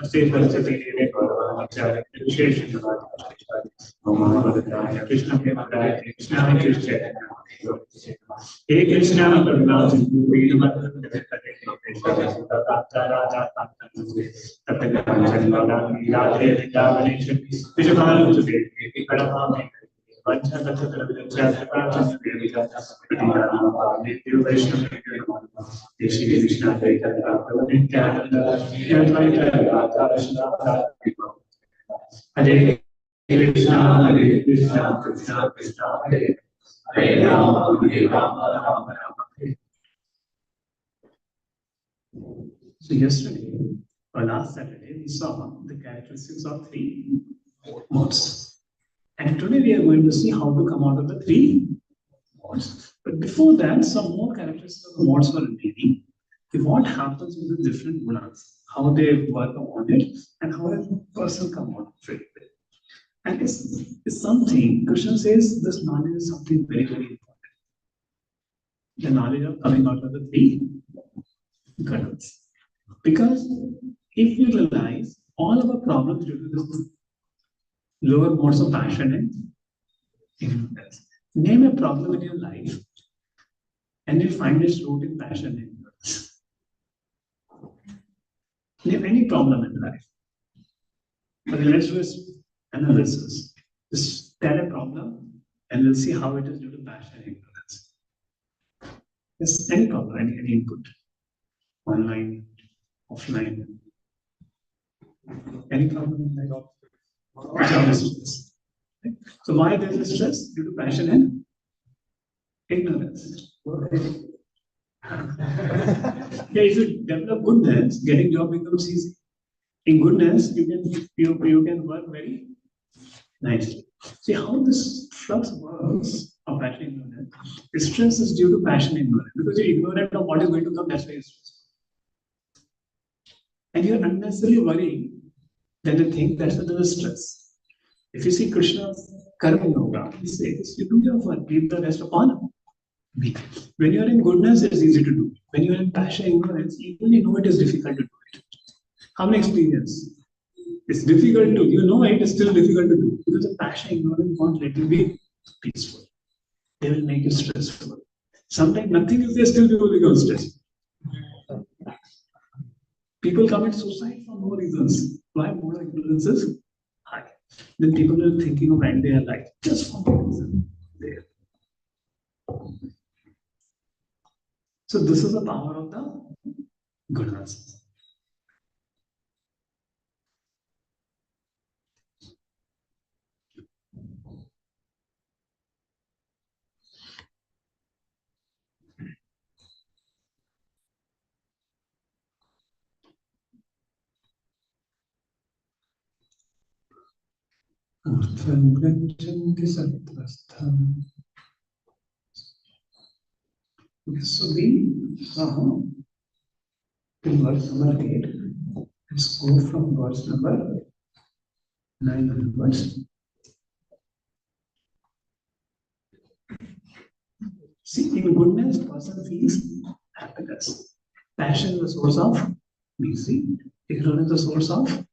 Krishna Hey Krishna, Karuna, Hare Krishna, Hare Krishna, Krishna Krishna, Hare Hare Rama, Hare Rama, Rama Rama, Hare. So yesterday, or last Saturday, we saw the characteristics of three modes. And today we are going to see how to come out of the three modes. But before that, some more characteristics of the modes were remaining. What happens with the different gunas, how they work on it, and how a person come out of it. And it's something, Krishna says this knowledge is something very, very important. The knowledge of coming out of the three gunas. Because if you realize all of our problems due to this lower modes of passion and ignorance. Name a problem in your life and you find its root in passion and ignorance. Name any problem in life. But let's do an analysis. Just tell a problem and we'll see how it is due to passion and ignorance. Yes, any problem, any input. Online, offline. Any problem in life? So why there is stress? Due to passion and ignorance. If you develop goodness, getting job becomes easy. In goodness, you can work very nicely. See how this flux works of passion and ignorance. Stress is due to passion and ignorance because you're ignorant of what is going to come. That's why you're stressed, and you're unnecessarily worrying. Then you think that's another stress. If you see Krishna's Karma Yoga, he says, you do your work, leave the rest upon me. When you're in goodness, it's easy to do. When you're in passion, ignorance, even you know it is difficult to do it. How many experience? It's difficult to, you know it is still difficult to do because the passion, ignorance won't let you be peaceful. They will make you stressful. Sometimes nothing is there, still people become stressed. People commit suicide for no reasons. Why? More ignorance is high. Then people are thinking of ending their life just for no reason. There. So this is the power of the gunas. So we in verse number 8. Let's go from verse number 9 onwards. See, in goodness, person feels happiness. Passion is the source of misery. Ignorance is the source of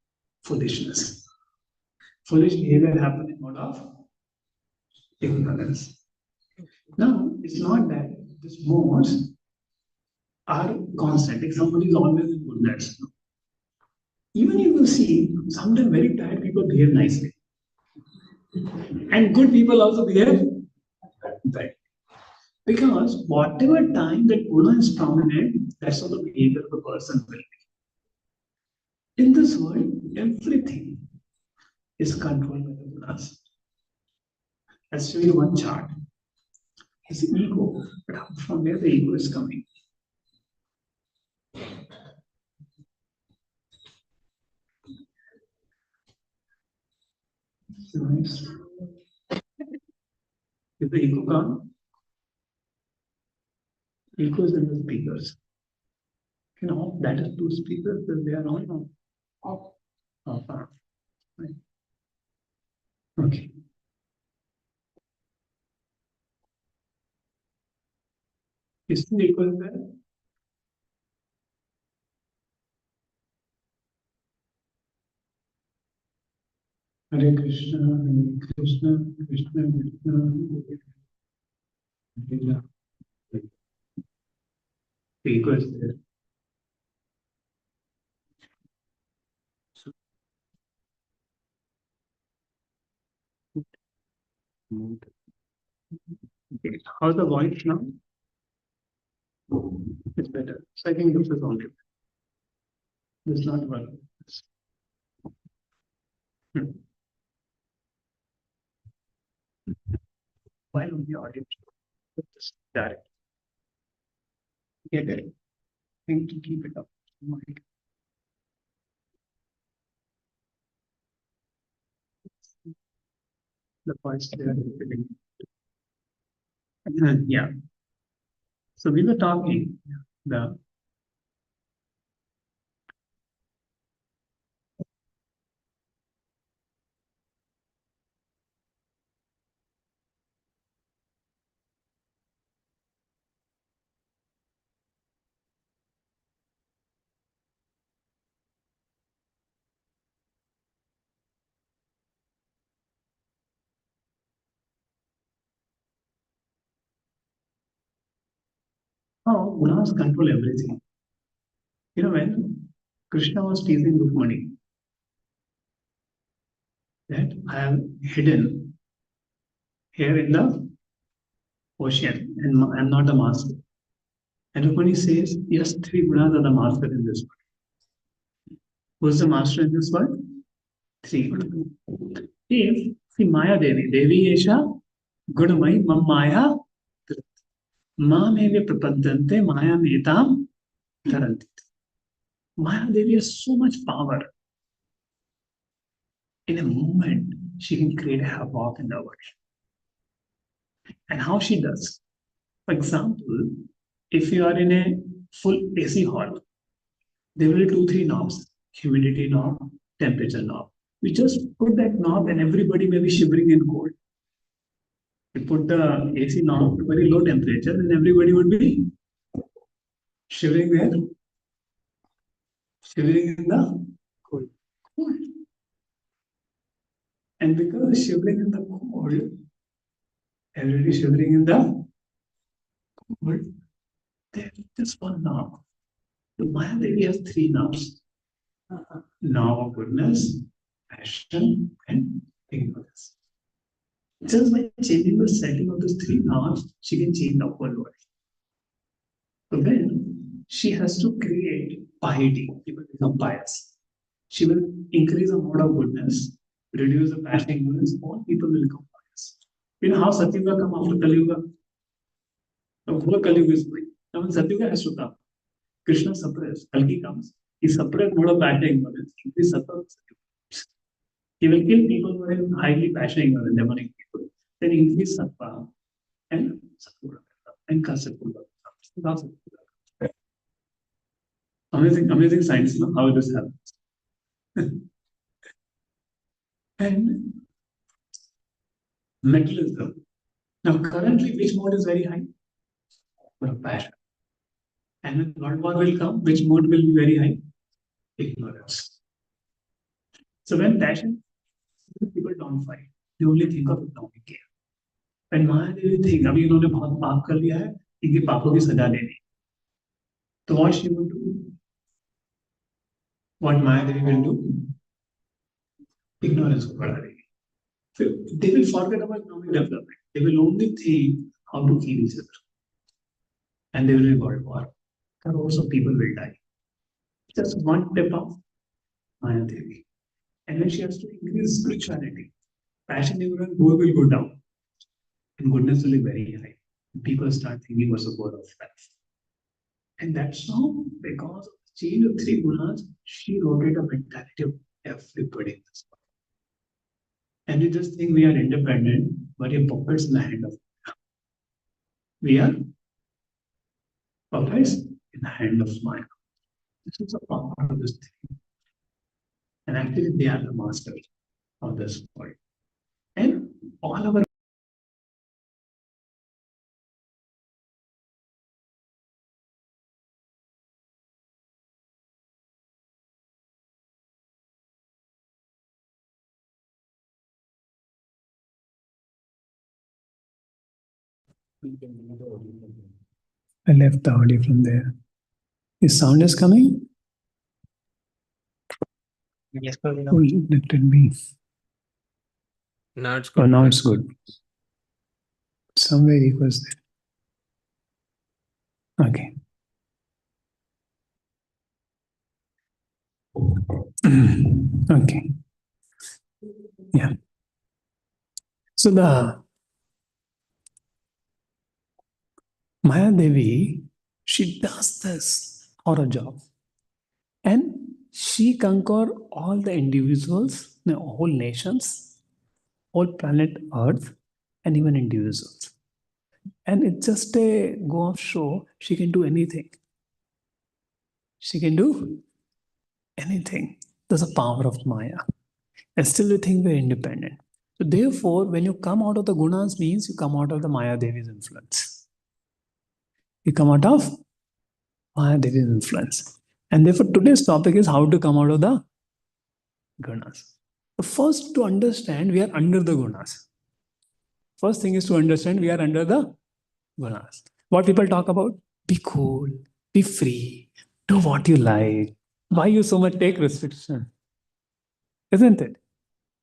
foolishness. Foolish behavior happens in mode of ignorance. Now, it's not that these modes are constant. If somebody is always in goodness, even you will see sometimes very tired people behave nicely, and good people also behave bad. Because whatever time that guna is prominent, that's how the behavior of the person will be. In this world, everything is controlled by the gunas. Let's show you one chart. It's ego, but from where the ego is coming. Nice. Is the ego gone? Ego is in the speakers. You know, that is two speakers, they are on off. Right. Okay. Is the ego there? Hare Krishna, Krishna, Krishna, Hare Hare. Ego is there. Okay. How's the voice now? It's better. So I think this is only. This is not working. Hmm. Why don't the audience put this direct? Get it? Think to keep it up. The voice there. Yeah. So we were talking the how gunas control everything. You know, when Krishna was teasing Rukmani that I have hidden here in the ocean and I'm not the master. And Rukmani says, yes, three gunas are the master in this world. Who's the master in this world? Three gunas. If see Maya Devi, Devi Esha, Gunamai, Mam Maya, Mameve Prapantante, Maya Metam, Taranti. Maya Devi has so much power. In a moment, she can create havoc in the world. And how she does? For example, if you are in a full AC hall, there will be two, three knobs, humidity knob, temperature knob. We just put that knob and everybody may be shivering in cold. We put the AC knob to very low temperature and everybody would be shivering there, shivering in the cold. And because shivering in the cold, everybody shivering in the cold, there's just one knob. The Maya Devi has three knobs. Knob of goodness, passion, and ignorance. Just by changing the setting of these three knobs, she can change the whole world. So then she has to create piety, people become pious. She will increase the amount of goodness, reduce the passion, ignorance, all people will become pious. You know how Satyuga come after Kaliyuga? The whole Kaliyuga is going. Now when Satyuga has to come, Krishna suppressed, Kalki comes, he suppressed mode of passion, ignorance, he suppressed. He will kill people who are highly passionate or demonic people. Then increase sattva and sattva and kasatva. Amazing, amazing science, you know, how this happens. And mentalism. Now, currently, which mode is very high? Passion. And when World War will come, which mode will be very high? Ignorance. So when passion, people don't fight. They only think of economic gain. When Mahadevi think, अभी इन्होंने बहुत पाप कर लिया है, इनके पापों की सजा देनी. So what she will do? What Mahadevi will do? Ignorance को बढ़ा देगी. So they will forget about economic development. They will only think how to kill each other. And there will be world war. Crores of people will die. Just one tip of Maya Devi. And when she has to increase spirituality, passion ignorance both will go down. And goodness will be very high. People start thinking what's the goal of life. And that's how, because of the change of three gunas, she rotated a mentality of everybody in this world. And we just think we are independent, but we are puppets in the hand of God. We are puppets in the hand of Maya. This is a part of this thing. And actually, they are the masters of this world. And all our I left the audio from there. His sound is coming? Yes, Oh, let it be. now it's Oh, good. now it's good. Somewhere he was there. Okay. Okay. Yeah. So the Maya Devi, she does this horror job. And she conquer all the individuals, the whole nations, whole planet Earth, and even individuals. And it's just a go off show. She can do anything. She can do anything. There's a power of Maya. And still we think we're independent. So therefore, when you come out of the gunas means you come out of the Maya Devi's influence. You come out of Maya Devi's influence. And therefore today's topic is how to come out of the gunas. So first to understand we are under the gunas. First thing is to understand we are under the gunas. What people talk about? Be cool, be free, do what you like. Why you so much take restriction? Isn't it?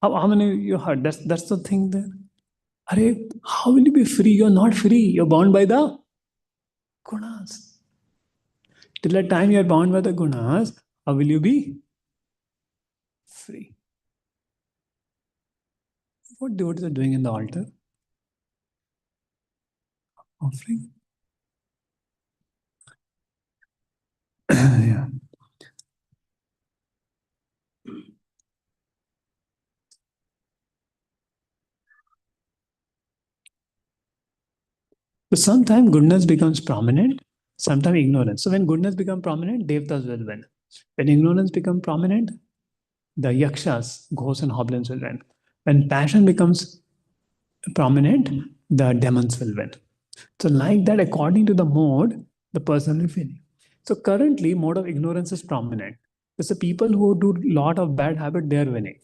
How many you heard? That's the thing there. Are, how will you be free? You're not free. You're bound by the gunas. Till the time you're bound by the gunas, how will you be free? What devotees are doing in the altar? Offering. Yeah. So sometimes goodness becomes prominent, sometimes ignorance. So when goodness becomes prominent, devtas will win. When ignorance becomes prominent, the yakshas, ghosts and goblins will win. When passion becomes prominent, the demons will win. So like that, according to the mode, the person will win. So currently, mode of ignorance is prominent. Because the people who do lot of bad habit, they are winning.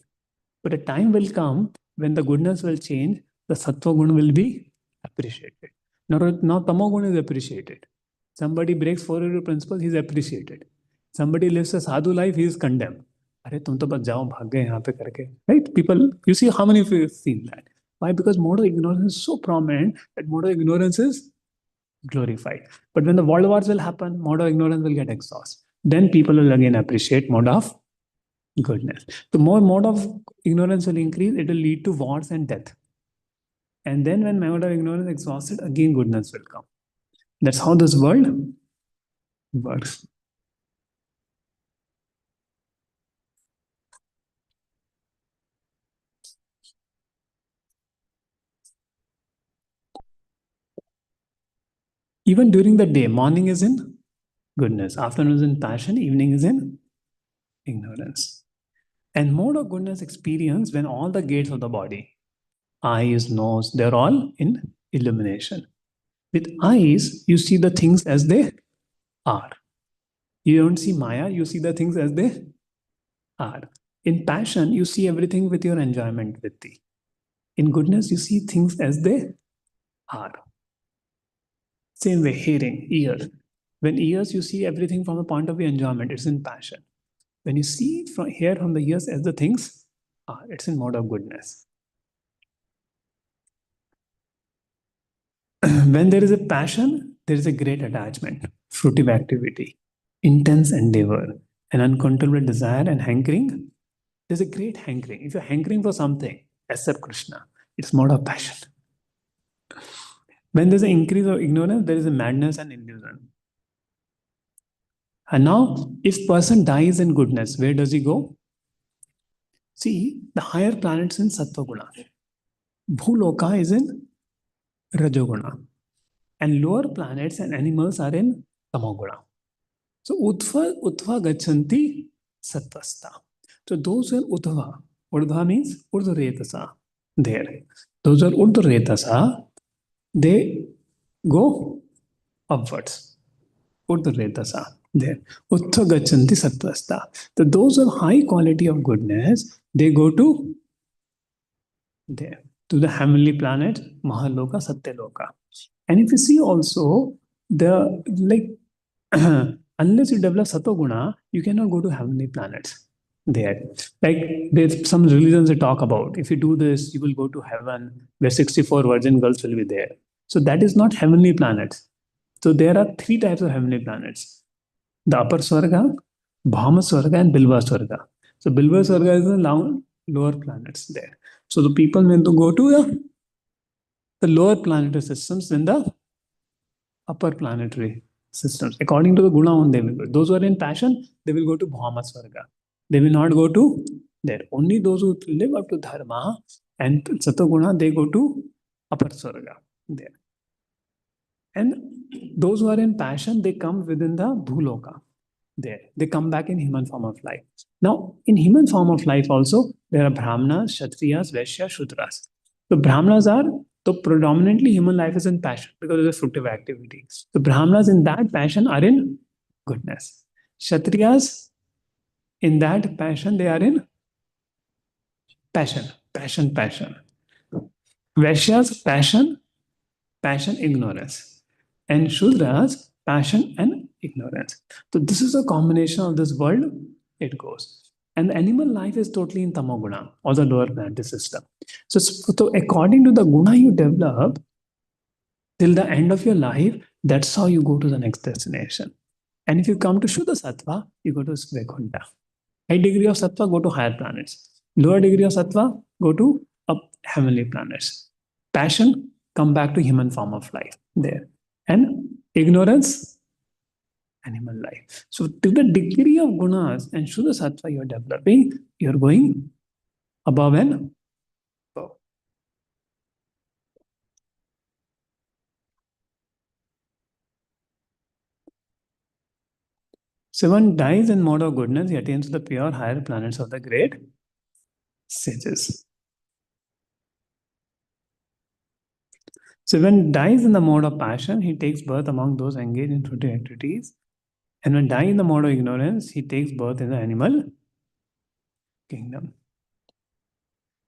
But a time will come when the goodness will change, the sattva gun will be appreciated. Now tamo gun is appreciated. Somebody breaks four principles, he is appreciated. Somebody lives a sadhu life, he is condemned. अरे तुम तो बस जाओ भाग गए यहाँ पे करके. Right? People, you see how many of you have seen that? Why? Because mode of ignorance is so prominent that mode of ignorance is glorified. But when the world wars will happen, mode of ignorance will get exhausted. Then people will again appreciate mode of goodness. The more mode of ignorance will increase, it will lead to wars and death. And then when mode of ignorance is exhausted, again goodness will come. That's how this world works. Even during the day, morning is in goodness, afternoon is in passion, evening is in ignorance. And mode of goodness experience when all the gates of the body, eyes, nose, they're all in illumination. With eyes, you see the things as they are. You don't see Maya, you see the things as they are. In passion, you see everything with your enjoyment with thee. In goodness, you see things as they are. Same way, hearing, ear. When ears, you see everything from the point of view enjoyment, it's in passion. When you see from here from the ears as the things are, it's in mode of goodness. When there is a passion, there is a great attachment, fruitive activity, intense endeavor, an uncontrollable desire and hankering. There's a great hankering. If you're hankering for something, accept Krishna. It's mode of passion. When there's an increase of ignorance, there is a madness and illusion. And now, if person dies in goodness, where does he go? See, the higher planets in Sattva Guna. Bhuloka is in Rajoguna. And lower planets and animals are in Tamoguna. So Uttva Gachanti Sattvasta. So those who are Urdhva means Urdhretasa. There. Those who are Urdhretasa, they go upwards. Urdhretasa. There. Uttva Gachanti Sattvasta. So those who have high quality of goodness, they go to there. To the heavenly planet, Mahaloka, Satyaloka. And if you see also, the like unless you develop satoguna, you cannot go to heavenly planets there. Like there's some religions they talk about. If you do this, you will go to heaven where 64 virgin girls will be there. So that is not heavenly planets. So there are three types of heavenly planets: the upper Swarga, Bhama Swarga, and Bilva Swarga. So Bilva Swarga is the lower planets there. So the people meant to go to the lower planetary systems than the upper planetary systems. According to the Guna one, they will go. Those who are in passion, they will go to Bhama Swarga. They will not go to there. Only those who live up to Dharma and Satoguna, they go to upper Swarga there. And those who are in passion, they come within the Bhuloka there. They come back in human form of life. Now, in human form of life also, there are Brahmanas, Kshatriyas, Vaishyas, Shudras. So Brahmanas are, so predominantly human life is in passion because of the fruitive activity. So Brahmanas in that passion are in goodness. Kshatriyas in that passion, they are in passion. Vaishyas, passion, ignorance. And Shudras, passion and ignorance. So this is a combination of this world, it goes. And the animal life is totally in Tamoguna, or the lower planetary system. So according to the guna you develop, till the end of your life, that's how you go to the next destination. And if you come to Shuddha Sattva, you go to Vaikuntha. High degree of Sattva, go to higher planets. Lower degree of Sattva, go to up heavenly planets. Passion, come back to human form of life there. And ignorance, animal life. So to the degree of gunas and Shuddha Sattva you're developing, you're going above and above. So one dies in mode of goodness, he attains to the pure higher planets of the great sages. So when dies in the mode of passion, he takes birth among those engaged in fruitive activities. And when die in the mode of ignorance, he takes birth in the animal kingdom.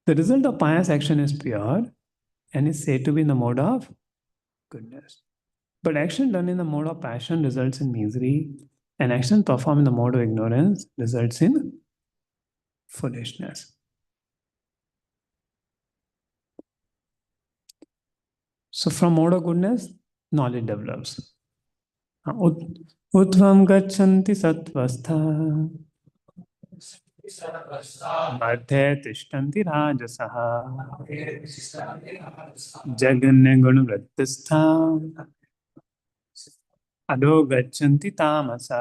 The result of pious action is pure and is said to be in the mode of goodness. But action done in the mode of passion results in misery, and action performed in the mode of ignorance results in foolishness. So from mode of goodness, knowledge develops. Utvam gachanti sattvastha मध्ये तिष्ठन्ति राजसः जगन्य गुणवृत्तिस्था अधो गच्छन्ति तामसा.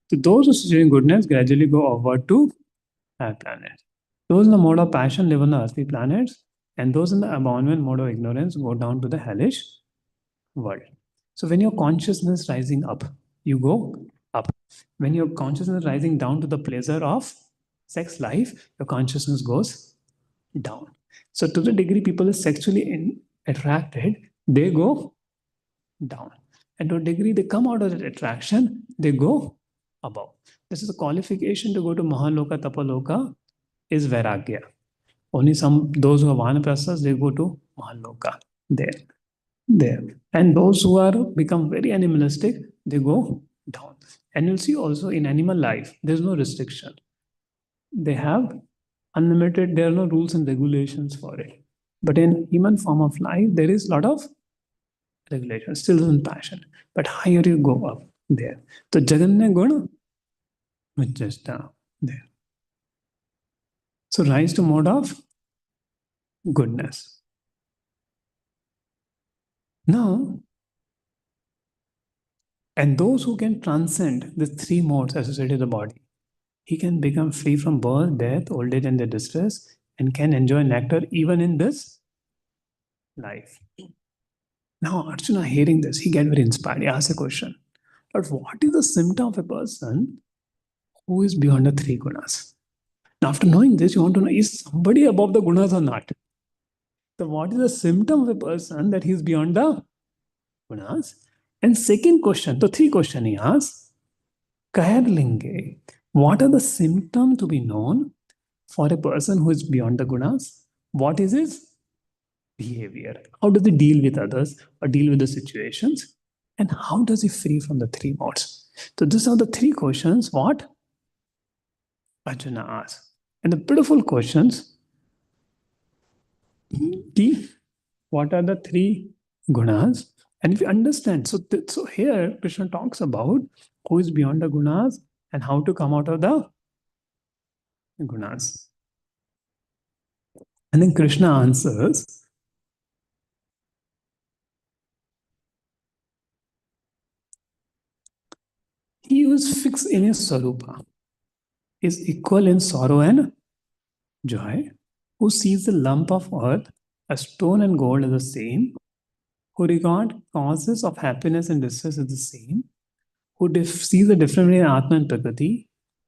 So those who are doing goodness gradually go upward to higher planets. Those in the mode of passion live on the earthly planets, and those in the abominable mode of ignorance go down to the hellish world. So when your consciousness rising up, you go up. When your consciousness rising down to the pleasure of sex life, your consciousness goes down. So to the degree people are sexually attracted, they go down. And to a degree they come out of that attraction, they go above. This is a qualification to go to Mahaloka, Tapaloka is Vairagya. Only those who are Vanaprasthas, they go to Mahaloka there. And those who are become very animalistic, they go down. And you'll see also in animal life, there's no restriction. They have unlimited, there are no rules and regulations for it. But in human form of life, there is a lot of regulation, still in passion. But higher you go up there. So Jaganya Guna, which is down there. So rise to mode of goodness. Now, and those who can transcend the three modes associated with the body, he can become free from birth, death, old age, and the distress, and can enjoy nectar even in this life. Now, Arjuna, hearing this, he gets very inspired. He asks a question. But what is the symptom of a person who is beyond the three gunas? Now, after knowing this, you want to know, is somebody above the gunas or not? So, what is the symptom of a person that he is beyond the gunas? And second question, so three questions he asks. Kairlinge, what are the symptoms to be known for a person who is beyond the gunas? What is his behavior? How does he deal with others or deal with the situations? And how does he free from the three modes? So these are the three questions what Arjuna asked. And the beautiful questions, what are the three gunas? And if you understand, so here Krishna talks about who is beyond the gunas and how to come out of the gunas. And then Krishna answers, he who is fixed in his sarupa is equal in sorrow and joy, who sees the lump of earth, a stone and gold as the same, who regard causes of happiness and distress as the same, who sees the difference between Atma and Prakriti,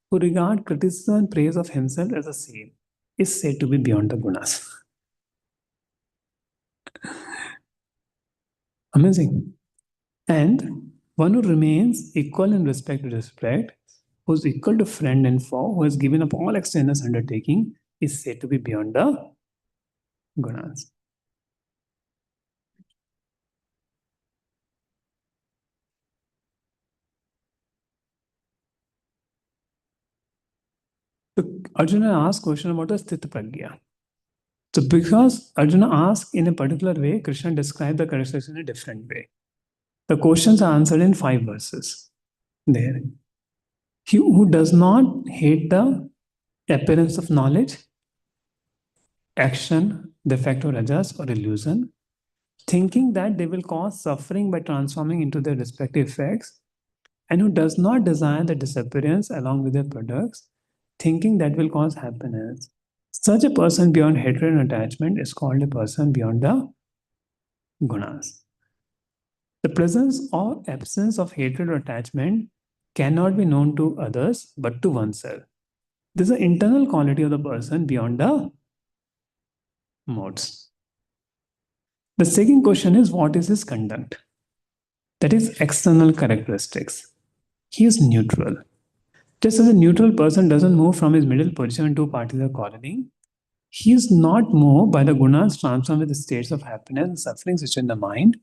who regard criticism and praise of himself as the same, is said to be beyond the gunas. Amazing. And one who remains equal in respect to respect, who is equal to friend and foe, who has given up all extraneous undertaking, is said to be beyond the gunas. So Arjuna asked question about the sthita pragya. So because Arjuna asked in a particular way, Krishna described the characteristics in a different way. The questions are answered in 5 verses. There. He who does not hate the appearance of knowledge, action, defect or rajas or illusion, thinking that they will cause suffering by transforming into their respective effects, and who does not desire the disappearance along with their products, thinking that will cause happiness. Such a person beyond hatred and attachment is called a person beyond the gunas. The presence or absence of hatred or attachment cannot be known to others but to oneself. This is an internal quality of the person beyond the modes. The second question is what is his conduct? That is external characteristics. He is neutral. Just as a neutral person doesn't move from his middle position into a particular quality, he is not moved by the gunas transformed with the states of happiness and suffering which are in the mind.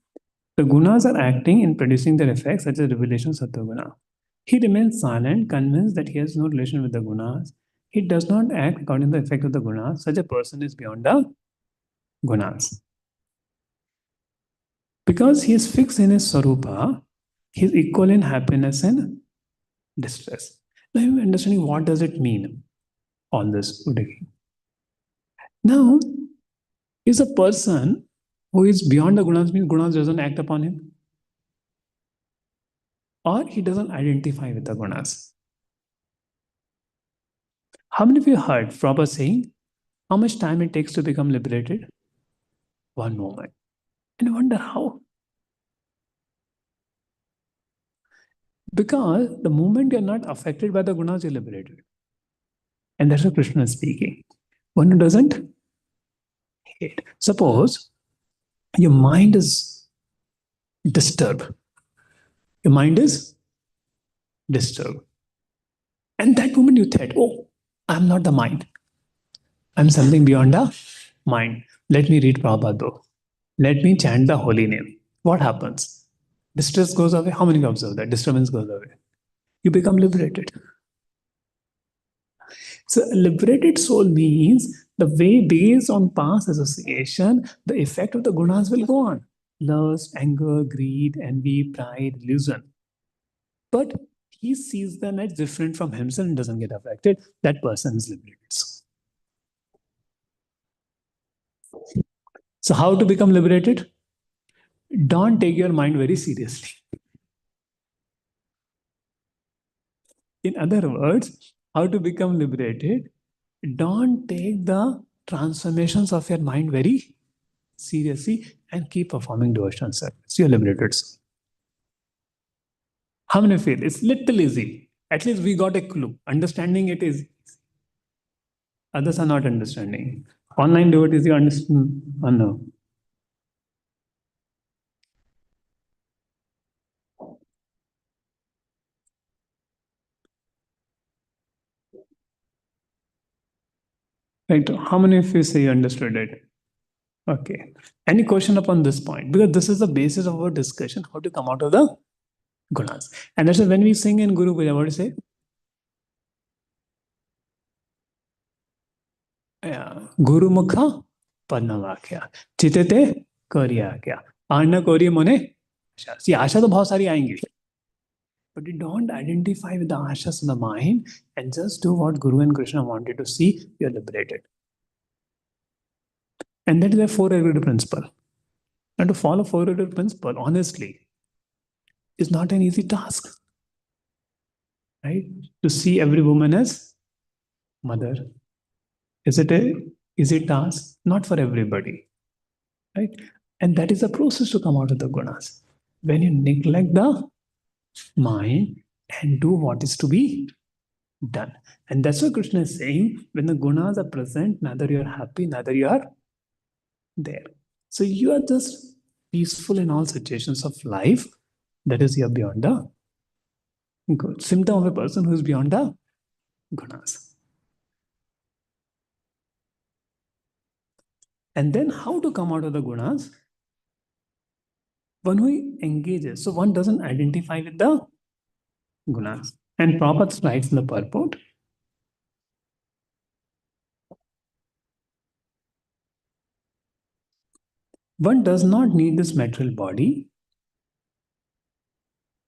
The gunas are acting in producing their effects, such as revelation of Sattva-guna. He remains silent, convinced that he has no relation with the gunas. He does not act according to the effect of the gunas. Such a person is beyond the gunas. Because he is fixed in his sarupa, he is equal in happiness and distress. Now you are understanding what does it mean, all this Udagi. Now, is a person who is beyond the gunas means gunas doesn't act upon him? Or he doesn't identify with the gunas? How many of you heard Prabhupada saying how much time it takes to become liberated? One moment. And I wonder how. Because the moment you're not affected by the gunas, you're liberated. And that's what Krishna is speaking. One who doesn't hate. Suppose your mind is disturbed. Your mind is disturbed. And that moment you thought, oh, I'm not the mind. I'm something beyond the mind. Let me read Prabhupada. Let me chant the holy name. What happens? Distress goes away. How many observe that? Disturbance goes away. You become liberated. So, a liberated soul means the way based on past association, the effect of the gunas will go on. Lust, anger, greed, envy, pride, illusion. But he sees them as different from himself and doesn't get affected. That person is liberated. So, how to become liberated? Don't take your mind very seriously. In other words, how to become liberated? Don't take the transformations of your mind very seriously and keep performing devotional service. You're liberated. How many feel? It's little easy. At least we got a clue. Understanding it is. Others are not understanding. Online devotees, you understand? Oh, no. Right. How many of you say you understood it? Okay. Any question upon this point? Because this is the basis of our discussion, how to come out of the gunas. And that's why when we sing in Guru Puja, what do you say? Yeah. Guru Mukha Padnavakya. Chitete Kariya Kya. Anna Koriya Mone. See, Asha to bahut sari आएंगी. But you don't identify with the ashas in the mind and just do what Guru and Krishna wanted to see, you're liberated. And that is a four-regulated principle. And to follow four-regulated principle, honestly, is not an easy task. Right? To see every woman as mother. Is it a easy task? Not for everybody. Right? And that is a process to come out of the gunas. When you neglect the mind and do what is to be done. And that's what Krishna is saying. When the gunas are present, neither you are happy, neither you are there. So you are just peaceful in all situations of life. That is, you are beyond the good. Symptom of a person who is beyond the gunas. And then how to come out of the gunas? One who engages. So one doesn't identify with the gunas. And Prabhupada writes in the purport, one does not need this material body,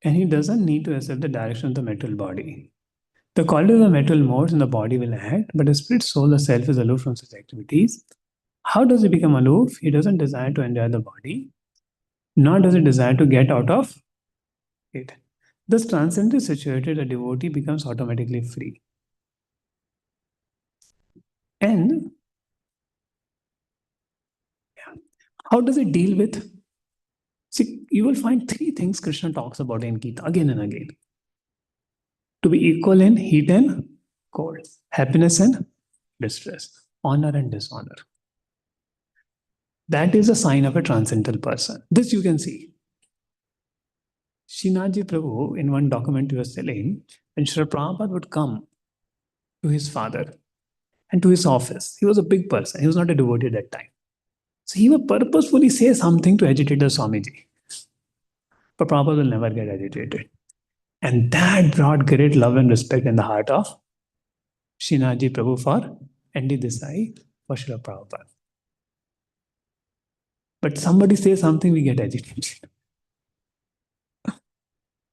and he doesn't need to accept the direction of the material body. The quality of the material modes in the body will act, but the spirit soul, the self, is aloof from such activities. How does he become aloof? He doesn't desire to enjoy the body, nor does he desire to get out of it. Thus, transcendently situated, a devotee becomes automatically free. And how does it deal with? See, you will find three things Krishna talks about in Gita again and again. To be equal in heat and cold, happiness and distress, honor and dishonor. That is a sign of a transcendental person. This you can see. Srinathji Prabhu, in one document he was telling, when Srila Prabhupada would come to his father and to his office, he was a big person. He was not a devotee at that time. So he would purposefully say something to agitate the Swamiji. But Prabhupada will never get agitated. And that brought great love and respect in the heart of Srinathji Prabhu for N.D. Desai for Srila Prabhupada. But somebody says something, we get agitated.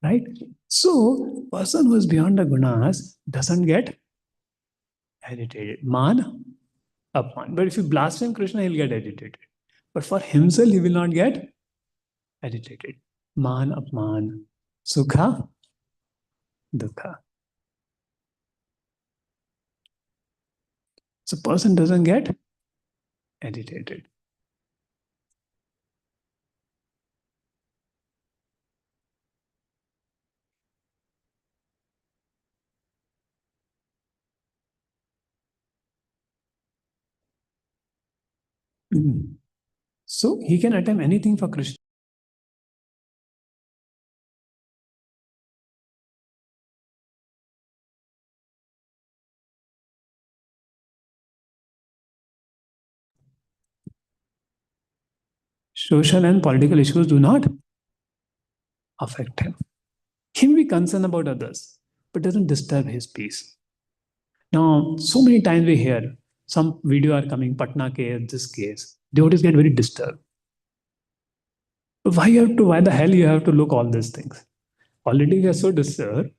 Right? So, person who is beyond the gunas doesn't get agitated. Man, upman. But if you blaspheme Krishna, he'll get agitated. But for himself, he will not get agitated. Man, upman, sukha, dukha. So, person doesn't get agitated. So, he can attempt anything for Krishna. Social and political issues do not affect him. He may be concerned about others, but doesn't disturb his peace. Now, so many times we hear some video are coming, Patna case, this case. Devotees get very disturbed. Why the hell you have to look all these things? Already you are so disturbed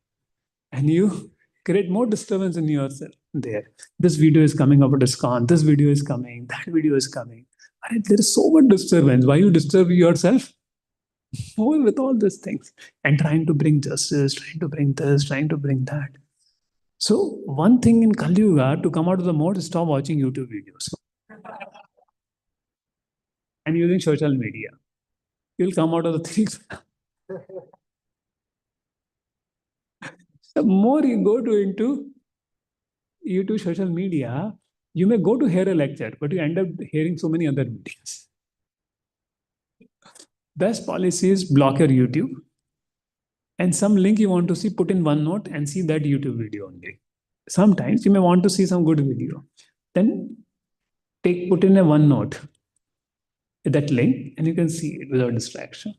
and you create more disturbance in yourself there. This video is coming about ISKCON, this video is coming, that video is coming. And there is so much disturbance. Why you disturb yourself? More with all these things and trying to bring justice, trying to bring this, trying to bring that. So one thing in Kali Yuga to come out of the mode is stop watching YouTube videos and using social media. You'll come out of the things. The more you go to into YouTube social media, you may go to hear a lecture, but you end up hearing so many other videos. Best policy is block your YouTube and some link you want to see, put in OneNote and see that YouTube video only. Sometimes you may want to see some good video. Then put in a OneNote that link, and you can see it without distraction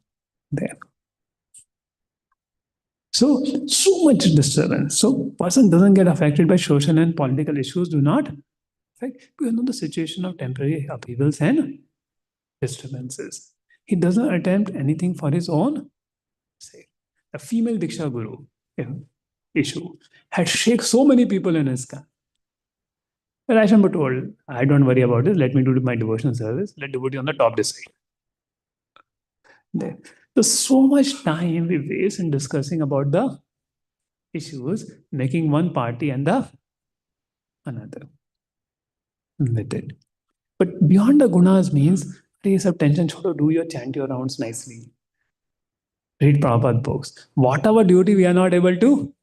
there. So much disturbance. So person doesn't get affected by social and political issues, do not affect, because the situation of temporary upheavals and disturbances. He doesn't attempt anything for his own sake. The female Diksha Guru issue had shake so many people in his camp. But Ashamba told, I don't worry about this, let me do my devotional service, let devotee on the top decide. There. So much time we waste in discussing about the issues, making one party and the another with it. But beyond the gunas means, take some tension, chodo, do your chant your rounds nicely. Read Prabhupada books. Whatever duty we are not able to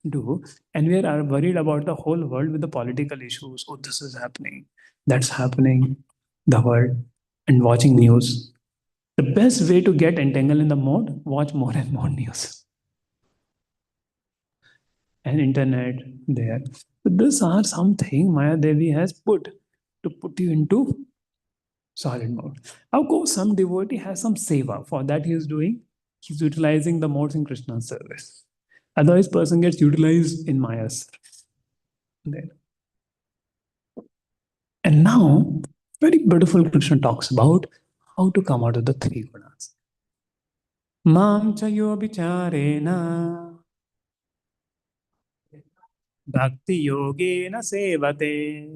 do, and we are worried about the whole world with the political issues. Oh, this is happening, that's happening, the world, and watching news. The best way to get entangled in the mode, watch more and more news. And internet there. So these are something Maya Devi has put to put you into solid mode. Of course, some devotee has some seva. For that he is doing, he's utilizing the modes in Krishna's service. Otherwise, person gets utilized in Maya's service. There. And now, very beautiful Krishna talks about how to come out of the three gunas. Mam chayo bicharena bhakti yogena sevate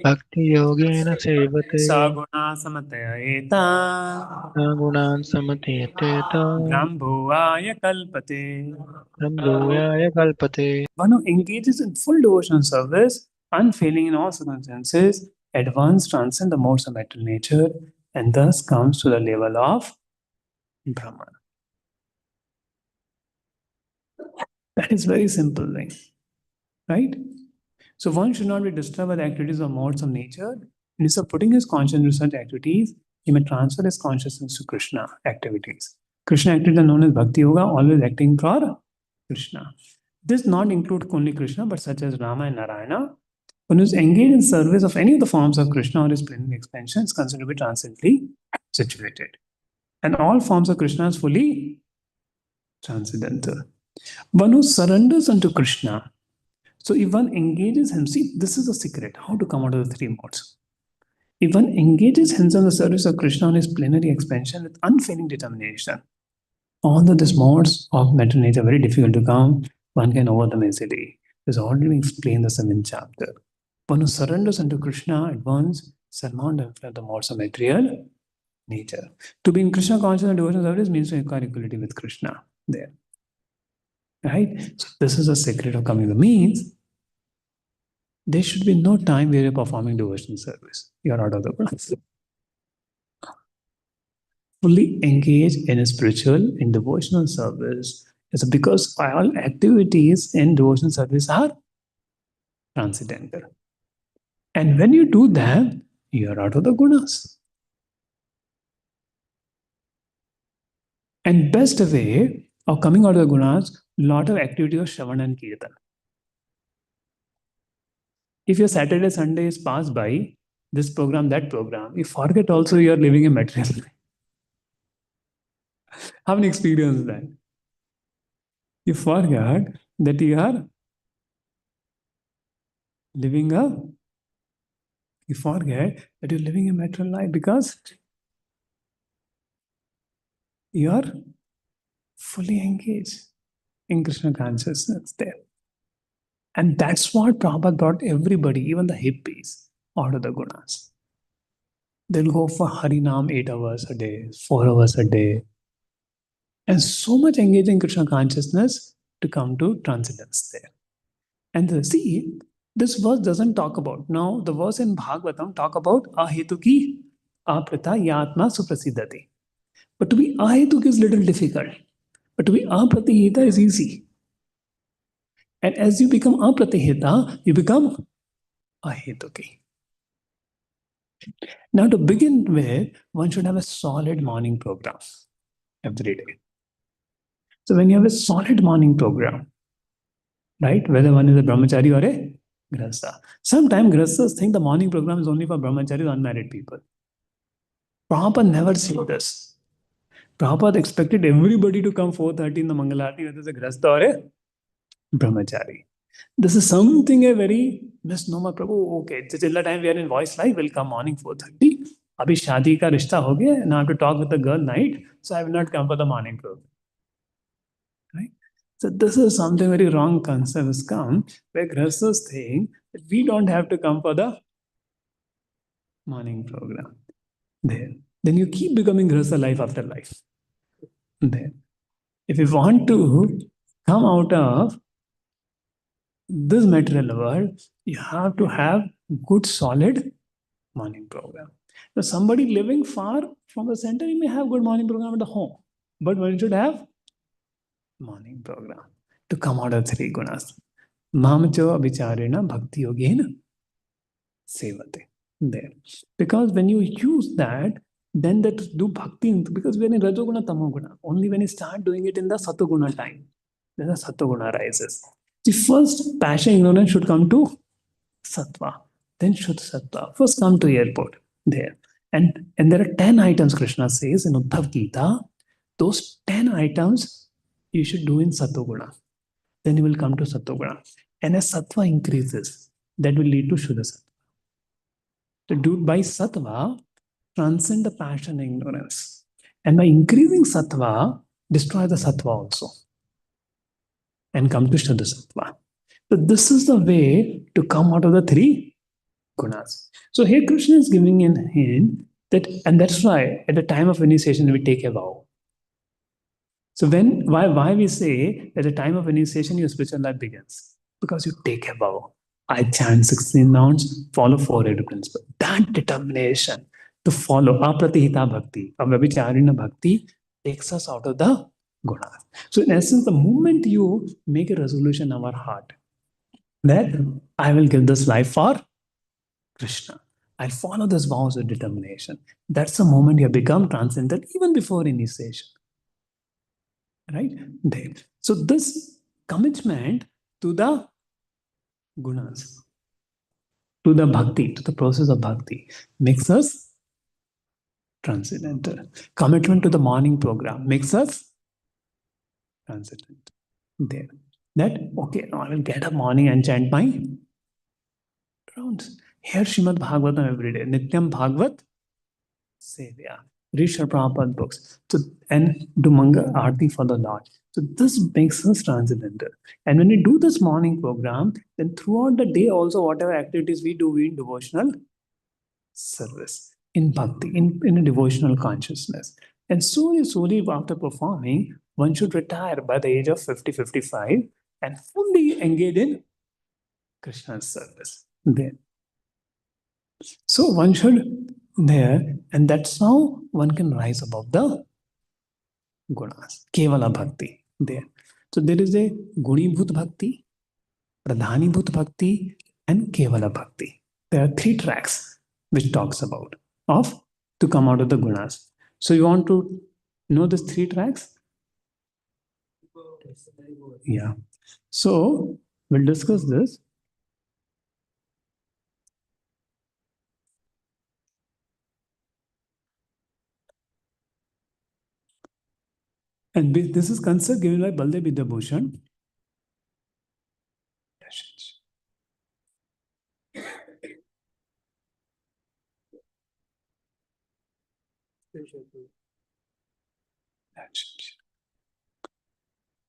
Bhakti yogena sevate saguna samatayeta gunan samateta brahmbhuvaya kalpate. brahmduyaya kalpate. One who engages in full devotional service, unfailing in all circumstances, at once transcends the modes of material nature and thus comes to the level of Brahman. That is very simple thing, right? So one should not be disturbed by the activities of modes of nature. Instead of putting his consciousness in such activities, he may transfer his consciousness to Krishna activities. Krishna activities are known as Bhakti Yoga, always acting for Krishna. This not include only Krishna, but such as Rama and Narayana. One who is engaged in service of any of the forms of Krishna or his plenary expansion is considered to be transcendently situated. And all forms of Krishna is fully transcendental. One who surrenders unto Krishna. So if one engages him, see, this is the secret, how to come out of the three modes. If one engages himself in the service of Krishna on his plenary expansion with unfailing determination, although these modes of material nature are very difficult to come, one can overcome them easily. This is already explained in the 7th chapter. One who surrenders unto Krishna at once surmount the modes of material nature. To be in Krishna conscious and devotional service means to acquire equality with Krishna there. Right? So this is the secret of coming to means. There should be no time where you're performing devotional service. You're out of the class. Fully engaged in a spiritual and devotional service is because all activities in devotional service are transcendental. And when you do that, you're out of the gunas. And best way of coming out of the gunas, lot of activity of Shravan and Kirtan. If your Saturday, Sunday is passed by, this program, that program, you forget also you are living a material life. Have an experience that. You forget that you are living a, you forget that you're living a material life because you are fully engaged in Krishna consciousness there. And that's what Prabhupada brought everybody, even the hippies, out of the gunas. They'll go for Harinam 8 hours a day, 4 hours a day, and so much engaged in Krishna consciousness to come to transcendence there. And see, this verse doesn't talk about. Now, the verse in Bhagavatam talk about ahetuki aprita yatma suprasiddhati. But to be ahetuki is little difficult. But to be apratihita is easy. And as you become apratihita, you become ahetuki. Now, to begin with, one should have a solid morning program every day. So when you have a solid morning program, right, whether one is a brahmachari or a grihastha. Sometimes grihasthas think the morning program is only for brahmacharis, unmarried people. Prabhupada never said this. Prabhupada expected everybody to come 4:30 in the Mangalarti, whether it's a Grasta or a Brahmachari. This is something a very misnomer. Prabhu, okay, till the time we are in voice live, we'll come morning 4:30. Abhi shadi ka rishta ho gaya, now I have to talk with the girl night, so I will not come for the morning program. Right? So this is something very wrong concept has come, where Grastas think that we don't have to come for the morning program. There. Then you keep becoming Grasta life after life. There. If you want to come out of this material world, you have to have good, solid morning program. Now, somebody living far from the center, he may have good morning program at the home, but one should have morning program to come out of three gunas. Mamacho abhicharena bhakti yogena sevate. There. Because when you use that, then that do bhakti, because we are in Rajoguna Tamoguna. Only when you start doing it in the Satoguna time, then the Satoguna rises. The first passion ignorance should come to Sattva, then Shuddha Sattva. First come to airport there. And there are 10 items Krishna says in Uddhav Gita. Those 10 items you should do in Sattoguna. Then you will come to Sattoguna. And as Sattva increases, that will lead to Shuddha Sattva. To do by Sattva, transcend the passion and ignorance. And by increasing Sattva, destroy the Sattva also. And come to Shuddha Sattva. So this is the way to come out of the three gunas. So here Krishna is giving an hint that, and that's why at the time of initiation we take a vow. So why we say at the time of initiation your spiritual life begins? Because you take a vow. I chant 16 rounds, follow 4 principles. That determination to follow apratihita bhakti, avabhicharina bhakti takes us out of the gunas. So in essence, the moment you make a resolution in our heart that I will give this life for Krishna, I'll follow this vows with determination. That's the moment you become transcendental even before initiation. Right? There. So this commitment to the gunas, to the bhakti, to the process of bhakti, makes us transcendental. Commitment to the morning program makes us transcendental. There. That, okay, now I will get up morning and chant my rounds. Here Srimad Bhagavatam every day. Nityam Bhagavat Sevya. Read Srila Prabhupada books. So, and do Manga Aarti for the Lord. So this makes us transcendental. And when we do this morning program, then throughout the day also whatever activities we do in devotional service, in bhakti, in a devotional consciousness. And slowly after performing, one should retire by the age of 50, 55 and fully engage in Krishna's service. There. So one should there, and that's how one can rise above the gunas. Kevala bhakti there. So there is a Gunibhut bhakti, Pradhanibhut bhakti, and Kevala bhakti. There are 3 tracks which talks about of to come out of the gunas. So you want to know these 3 tracks? Yeah. So we'll discuss this. And this is concept given by Baldev Vidyabhushan.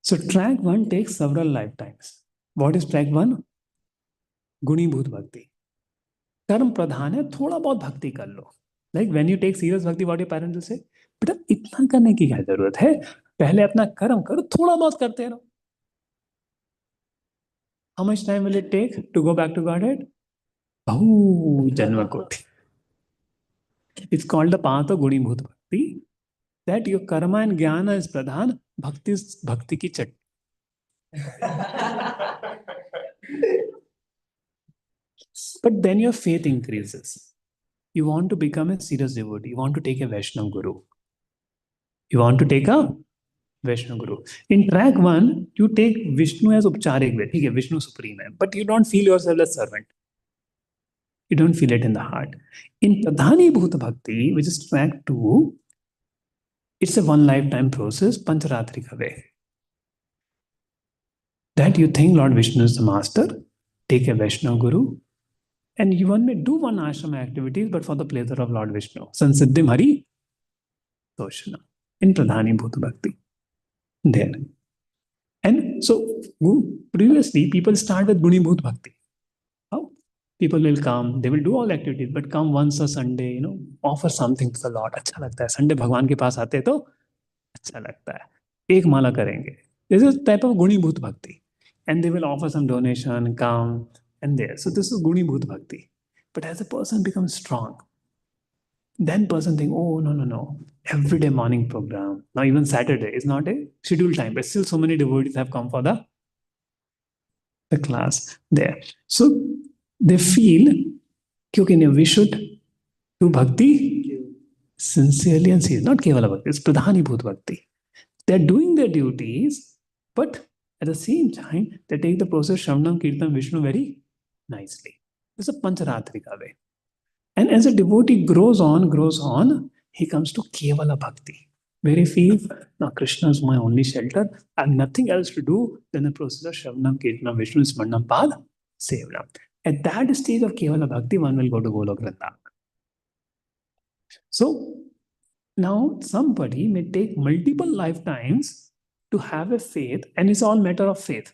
So track 1 takes several lifetimes. What is track 1? Gunibhut bhakti. कर्म प्रधान है, थोड़ा बहुत भक्ति कर लो. Like when you take serious bhakti, what your parents will say? बेटा इतना करने की क्या जरूरत है? पहले अपना कर्म करो, थोड़ा बहुत करते रहो. How much time will it take to go back to Godhead? Oh, Janma Koti. It's called the path of Gunibhut bhakti. That your karma and jnana is pradhan, bhakti is bhakti ki chat. But then your faith increases. You want to become a serious devotee. You want to take a Vaishnava Guru. You want to take a Vaishnava Guru. In track 1, you take Vishnu as Upcharik way. Okay, Vishnu Supreme. But you don't feel yourself as servant. You don't feel it in the heart. In Pradhani Bhuta Bhakti, which is track 2, it's a one lifetime process, Pancharatrika way. That you think Lord Vishnu is the master, take a Vaishnava Guru, and you one may do one ashram activities, but for the pleasure of Lord Vishnu. Sansiddhim Hari Toshana in Pradhani Bhuta Bhakti. There. And so previously people start with Guni Bhut Bhakti. How? People will come, they will do all activities, but come once a Sunday, offer something to the Lord. अच्छा लगता है. Sunday भगवान के पास आते तो अच्छा लगता है. एक माला करेंगे. This is type of Guni Bhut Bhakti. And they will offer some donation, come, and there. So this is Guni Bhut Bhakti. But as a person becomes strong, then person think, oh, no. Every day morning program. Now even Saturday is not a scheduled time, but still so many devotees have come for the class there. So they feel, okay, we should do bhakti sincerely and seriously. Not kevala bhakti, it's pradhani bhut bhakti. They're doing their duties, but at the same time, they take the process Shravanam, Kirtan, Vishnu very nicely. It's a Pancharatrika way. And as a devotee grows on, he comes to Kevala Bhakti, where he feels, now Krishna is my only shelter. I have nothing else to do than the process of Shravanam, Kirtanam, Vishnu, Smarnam, Pad, Sevanam. At that stage of Kevala Bhakti, one will go to Golok Vrindavan. So, now somebody may take multiple lifetimes to have a faith, and it's all matter of faith.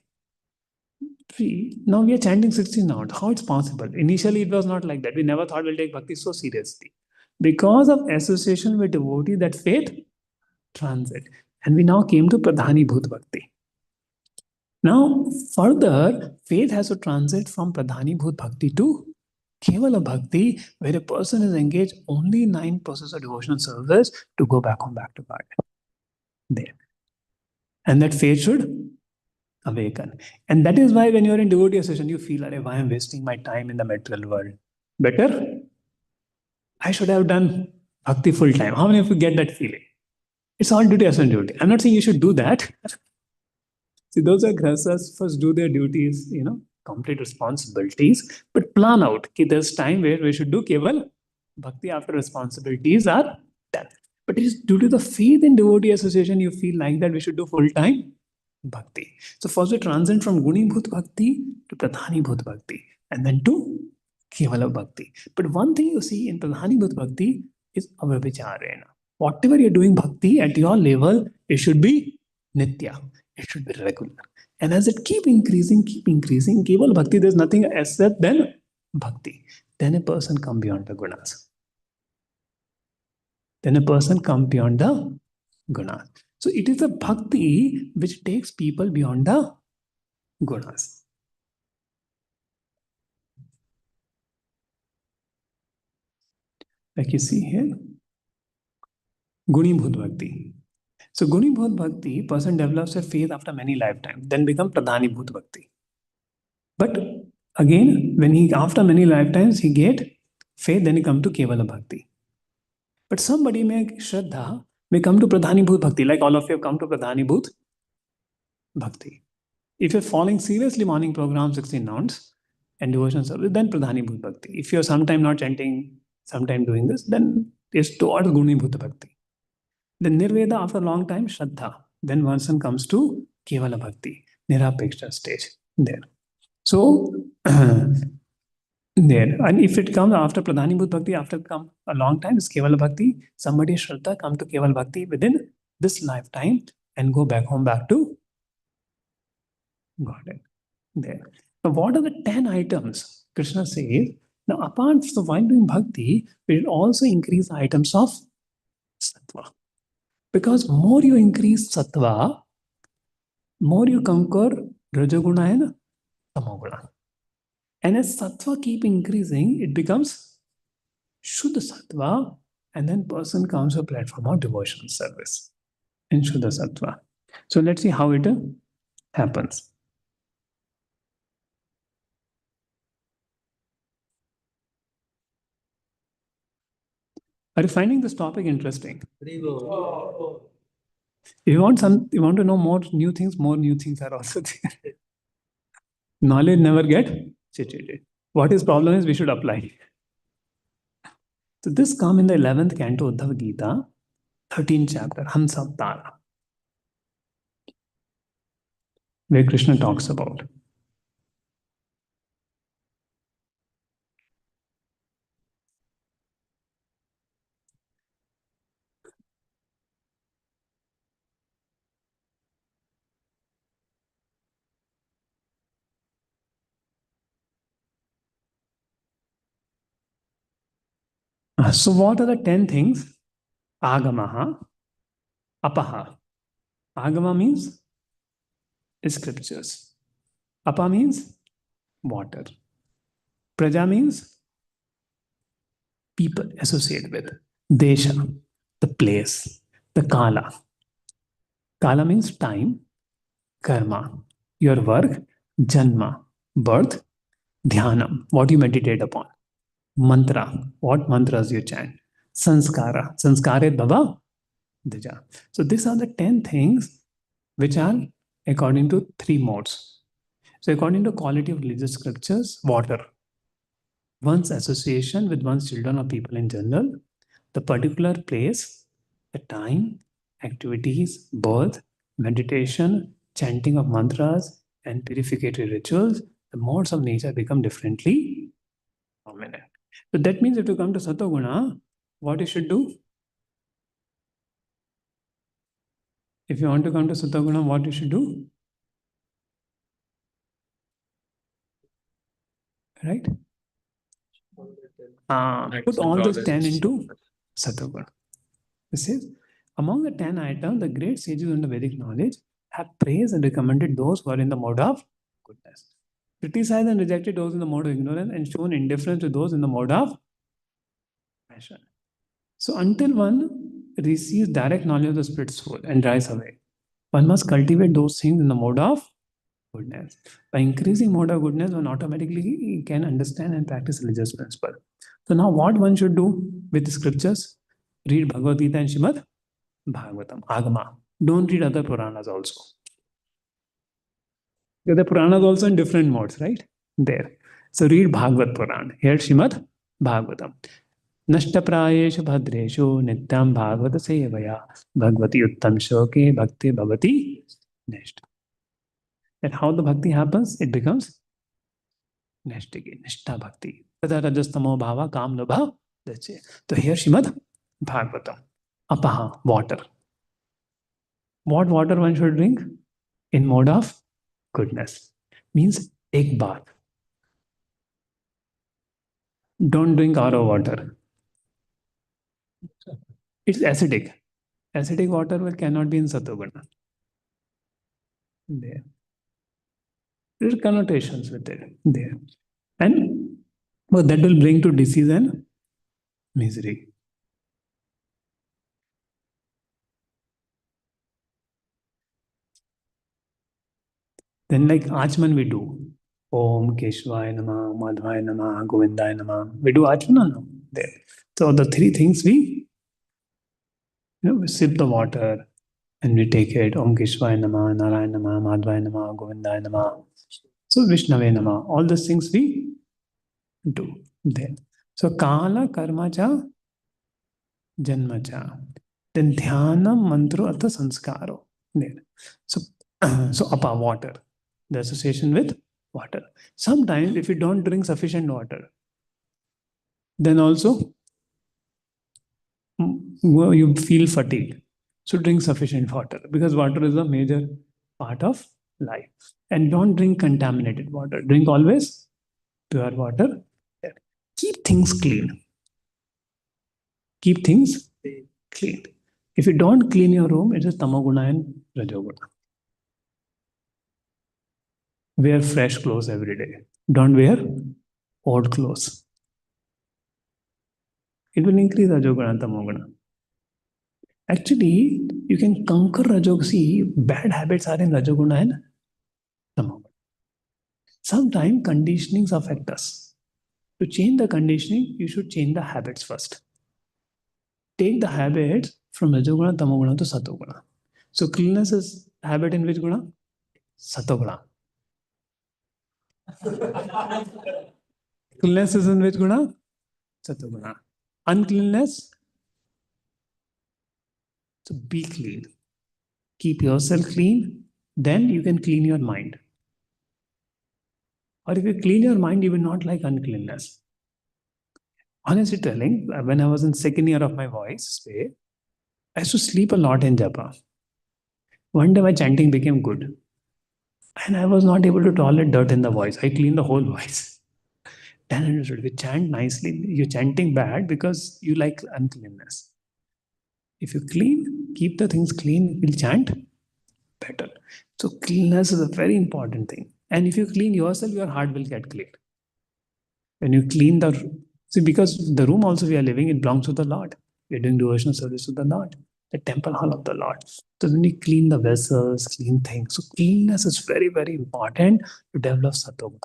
Now we are chanting 16 notes. How it's possible? Initially, it was not like that. We never thought we'll take bhakti so seriously. Because of association with devotee, that faith transit. And we now came to Pradhani Bhut Bhakti. Now, further, faith has to transit from Pradhani Bhut Bhakti to Kevala Bhakti, where a person is engaged only in 9 processes of devotional service to go back home, back to God. There. And that faith should awaken. And that is why when you're in devotee association, you feel, why I'm wasting my time in the material world. Better, I should have done bhakti full time. How many of you get that feeling? It's all duty, association duty. I'm not saying you should do that. See, those are grasas, first do their duties, complete responsibilities, but plan out. Okay, there's time where we should do keval bhakti after responsibilities are done. But it is due to the faith in devotee association, you feel like that we should do full time bhakti. So first we transit from Guni Bhut Bhakti to Pradhani Bhut Bhakti and then to Kevala Bhakti. But one thing you see in Pradhani Bhut Bhakti is avavicharena. Whatever you're doing bhakti at your level, it should be nitya. It should be regular. And as it keep increasing, Kevala Bhakti, there's nothing except then bhakti. Then a person come beyond the gunas. So it is a bhakti which takes people beyond the gunas. Like you see here, Guni Bhut Bhakti. So Guni Bhut Bhakti, person develops a faith after many lifetimes, then become Pradhani Bhut Bhakti. But again, after many lifetimes, he get faith, then he come to Kevala Bhakti. But somebody Shraddha may come to Pradhani Bhut Bhakti, like all of you have come to Pradhani Bhut Bhakti. If you're following seriously morning program 16 nounts and devotion service, then Pradhani Bhut Bhakti. If you're sometime not chanting, sometime doing this, then it's towards Guni Bhut Bhakti. Then Nirveda, after a long time, Shraddha. Then one comes to Kevala Bhakti, Nirapeksha stage. There. So, there. And if it comes after Pradhani Bhut Bhakti, after come a long time, it's Kevala Bhakti. Somebody Shraddha come to Kevala Bhakti within this lifetime and go back home, back to God. There. Now, what are the 10 items? Krishna says, now apart from while doing bhakti, we will also increase items of sattva. Because more you increase sattva, more you conquer rajaguna and tamoguna. And as sattva keep increasing, it becomes shuddha sattva, and then person comes to a platform of devotional service in shuddha sattva. So let's see how it happens. Are you finding this topic interesting? If you want to know more new things are also there. Knowledge never get situated. What his problem is, we should apply. So this come in the 11th canto of the Gita, 13th chapter, Ham Sab Tara, where Krishna talks about. So what are the 10 things? Agamaha, Apaha. Agama means scriptures. Apa means water. Praja means people associated with. Desha, the place. The Kala. Kala means time. Karma, your work. Janma, birth. Dhyanam, what you meditate upon. Mantra, what mantras you chant. Sanskara, sanskare bhava dija. So these are the 10 things which are according to three modes. So according to quality of religious scriptures, water, one's association with one's children or people in general, the particular place, the time, activities, birth, meditation, chanting of mantras, and purificatory rituals, the modes of nature become differently prominent. So that means if you come to Satoguna, what you should do? If you want to come to Satoguna, what you should do? Right? Put all these 10 into Satoguna. This is among the 10 items, the great sages under Vedic knowledge have praised and recommended those who are in the mode of goodness, criticized and rejected those in the mode of ignorance, and shown indifference to those in the mode of passion. So until one receives direct knowledge of the spirit's soul and drives away, one must cultivate those things in the mode of goodness. By increasing mode of goodness, one automatically can understand and practice religious principle. So now what one should do with the scriptures? Read Bhagavad Gita and Shrimad Bhagavatam, Agama. Don't read other Puranas also. The other Puranas also in different modes, right? There. So read Bhagavad Puran. Here Shrimad Bhagavatam. Nashtaprayeshu bhadreshu nityam bhagavata sevaya bhagavati uttam shoke bhakti bhavati neshta. And how the bhakti happens? It becomes neshta, nishta bhakti. Tada rajastamo bhava kam lobha dache. So here Shrimad Bhagavatam. Apaha, water. What water one should drink? In mode of goodness. Means take bath. Don't drink RO water. It's acidic. Acidic water cannot be in Satoguna. There. There are connotations with it. There. And well, that will bring to disease and misery. Then like Achman we do. Om Keshvaya Nama, Madhvaya Nama, Govindaya Nama. We do Achman now. There. So the three things we sip the water and we take it. Om Keshvaya Nama, Narayana Nama, Madhvaya Nama, Govindaya Nama. So Vishnave Nama. All these things we do there. So Kala Karma Cha Janma Cha. Then Dhyanam Mantro Artha Sanskaro. There. So, so Apa, water. The association with water. Sometimes if you don't drink sufficient water, then also you feel fatigued. So drink sufficient water because water is a major part of life. And don't drink contaminated water. Drink always pure water. Keep things clean. Keep things clean. If you don't clean your room, it is tamoguna and rajoguna. Wear fresh clothes every day. Don't wear old clothes. It will increase rajoguna and tamoguna. Actually, you can conquer rajoguna. See, bad habits are in rajoguna and tamoguna. Sometimes conditionings affect us. To change the conditioning, you should change the habits first. Take the habits from rajoguna, tamoguna to satoguna. So cleanliness is habit in which guna? Satoguna. Cleanliness is in which guna? Satoguna. Uncleanness? So be clean. Keep yourself clean, then you can clean your mind. Or if you clean your mind, you will not like uncleanness. Honestly telling, when I was in second year of my voice stay, I used to sleep a lot in japa. One day my chanting became good. And I was not able to tolerate dirt in the voice. I cleaned the whole voice. Then I understood, if you chant nicely, you're chanting bad because you like uncleanness. If you clean, keep the things clean, you'll chant better. So cleanness is a very important thing. And if you clean yourself, your heart will get clean. When you clean the see, because the room also we are living, it belongs to the Lord. We're doing devotional service to the Lord, the temple hall of the Lord. So when you clean the vessels, clean things. So cleanness is very, very important to develop sattva.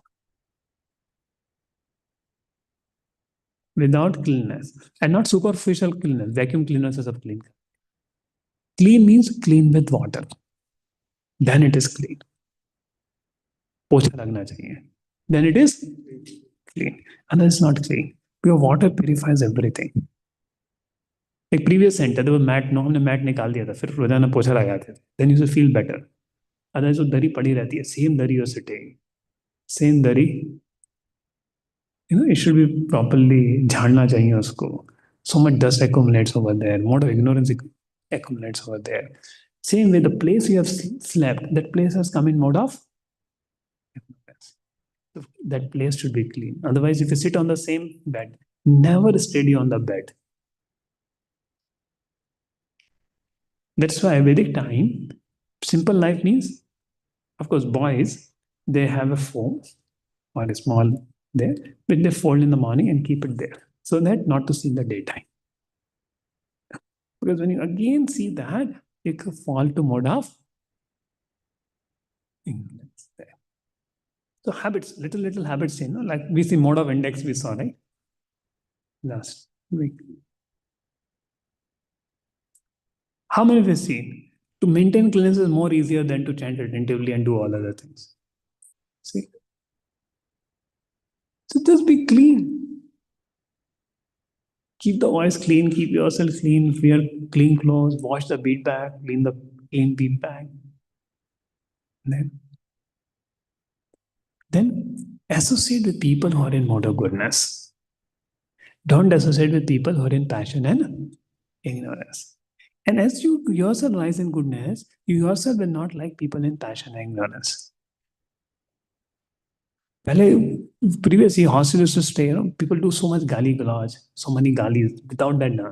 Without cleanness, and not superficial cleanness, vacuum cleaners is of clean. Clean means clean with water. Then it is clean. पोछा लगना चाहिए. Then it is clean. And it's not clean. Pure water purifies everything. एक previous centre वो mat no हमने mat निकाल दिया था फिर रोजाना पोछा लगाते थे then you feel better otherwise वो दरी पड़ी रहती है सेम दरी और सिटिंग सेम दरी it should be properly झाड़ना चाहिए उसको so much dust accumulates over there more of ignorance accumulates over there same way the place you have slept that place has come in mode of ignorance. So that place should be clean otherwise if you sit on the same bed never steady on the bed. That's why Vedic time, simple life means, of course, boys, they have a foam or a small there, which they fold in the morning and keep it there so that not to see in the daytime. Because when you again see that, you could fall to mode of ignorance there. So habits, little habits, like we see mode of index we saw, right? Last week. How many of you seen? To maintain cleanliness is more easier than to chant attentively and do all other things. See? So just be clean. Keep the voice clean, keep yourself clean, wear clean clothes, wash the bead bag, clean bead bag. Then associate with people who are in mode of goodness. Don't associate with people who are in passion and ignorance. And as you yourself rise in goodness, you yourself will not like people in passion and ignorance. Previously, hostel used to stay, people do so much gali galaj, so many galis without that na.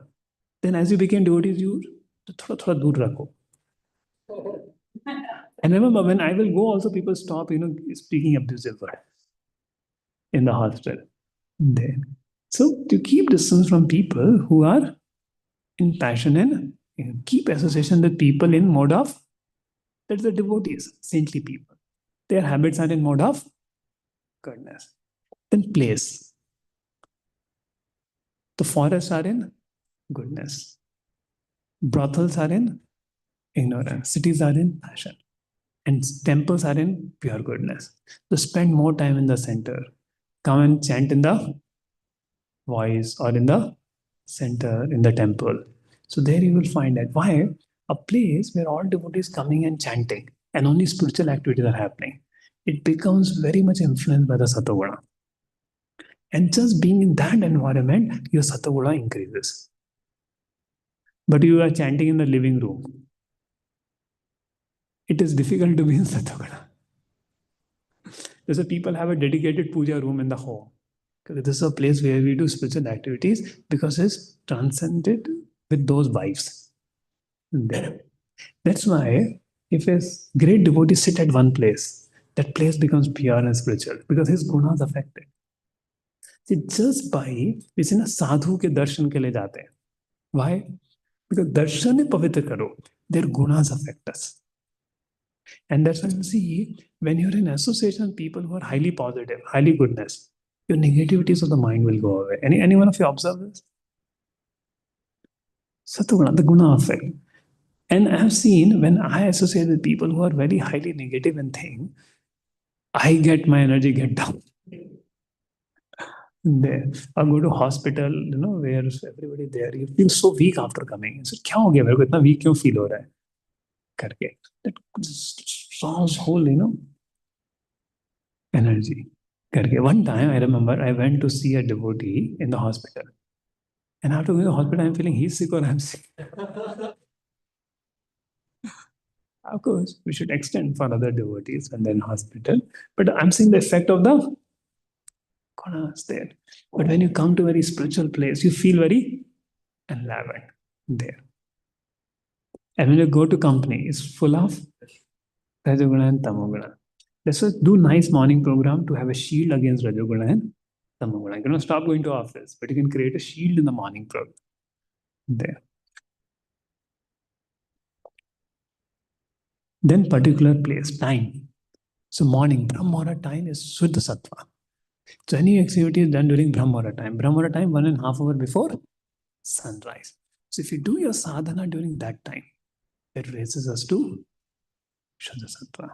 Then as you became devotees, you thoda dur rakho. And remember, when I will go, also people stop, speaking abusive words in the hostel. Then, so to keep distance from people who are in passion and keep association with people in mode of, that's the devotees, saintly people. Their habits are in mode of goodness. Then place. The forests are in goodness. Brothels are in ignorance. Cities are in passion. And temples are in pure goodness. So spend more time in the center. Come and chant in the voice or in the center in the temple. So there you will find that why a place where all devotees coming and chanting and only spiritual activities are happening, it becomes very much influenced by the Sattva. And just being in that environment, your Sattva increases. But you are chanting in the living room. It is difficult to be in Sattva. There's a people have a dedicated puja room in the home. This is a place where we do spiritual activities because it's transcended with those vibes. There. That's why if a great devotee sit at one place, that place becomes pure and spiritual because his gunas affected. See, just by we see na sadhu ke darshan ke liye जाते हैं. Why? Because darshan है पवित्र करो. Their gunas affect us. And that's why you see when you're in association with people who are highly positive, highly goodness, your negativities of the mind will go away. Any one of you observe this? Sattva, the guna effect. And I have seen when I associate with people who are very highly negative and thing, I get my energy get down. there. Or go to hospital, where everybody there. You feel so weak after coming. So, क्या हो गया मेरे को इतना weak क्यों feel हो रहा है? करके. That strong whole, energy. करके. One time I remember I went to see a devotee in the hospital. And after going to the hospital, I'm feeling he's sick or I'm sick. Of course, we should extend for other devotees and then hospital. But I'm seeing the effect of the gunas there. But when you come to a very spiritual place, you feel very enlivened there. And when you go to company, it's full of Rajoguna and Tamoguna. Let's just do nice morning program to have a shield against Rajoguna and Tamoguna. You cannot stop going to office, but you can create a shield in the morning program there. Then particular place, time. So morning, Brahmara time is Shuddha Sattva. So any activity is done during Brahmara time. Brahmara time, 1.5 hours before sunrise. So if you do your sadhana during that time, it raises us to Shuddha Sattva.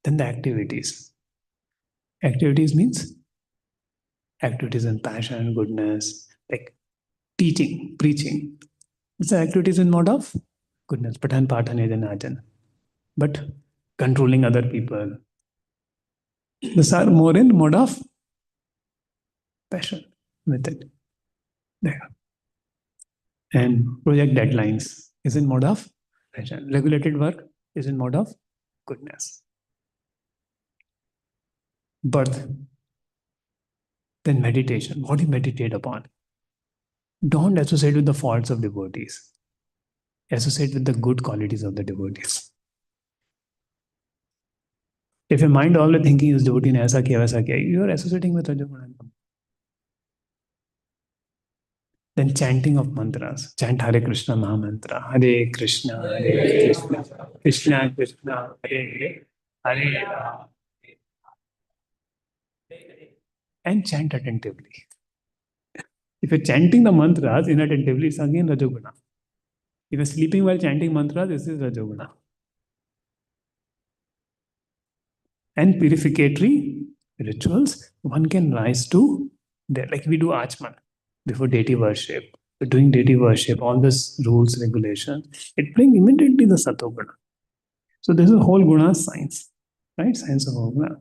Then the activities. Activities means activities in passion, goodness, like teaching, preaching. It's activities in mode of goodness, patan, patan, ajan. But controlling other people. These are more in mode of passion with it. There. And project deadlines is in mode of passion. Regulated work is in mode of goodness. Birth. Then meditation. What do you meditate upon? Don't associate with the faults of devotees. Associate with the good qualities of the devotees. If your mind always thinking is devotee ne aisa kiya, waisa kiya, you are associating with Rajoguna. Then chanting of mantras. Chant Hare Krishna Maha Mantra. Hare Krishna, Krishna Krishna, Hare Hare Rama. And chant attentively. If you're chanting the mantras inattentively, it's again Rajoguna. If you're sleeping while chanting mantras, this is Rajoguna. And purificatory rituals, one can rise to there. Like we do Achman before deity worship. We're doing deity worship, all these rules, regulations, it brings immediately the Satoguna. So there's a whole guna science, right? Science of whole guna.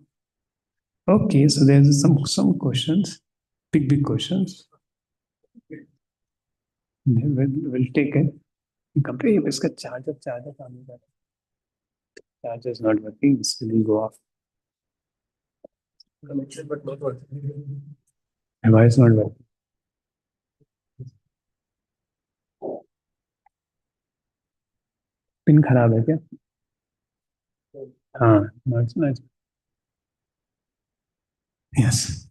Okay, so there's some questions, big questions. We'll take it. Compare इसका charger काम नहीं कर रहा. Charger is not working. So will go off. Connection but not working. Why is not working? Pin खराब है क्या? हाँ, nice. Yes.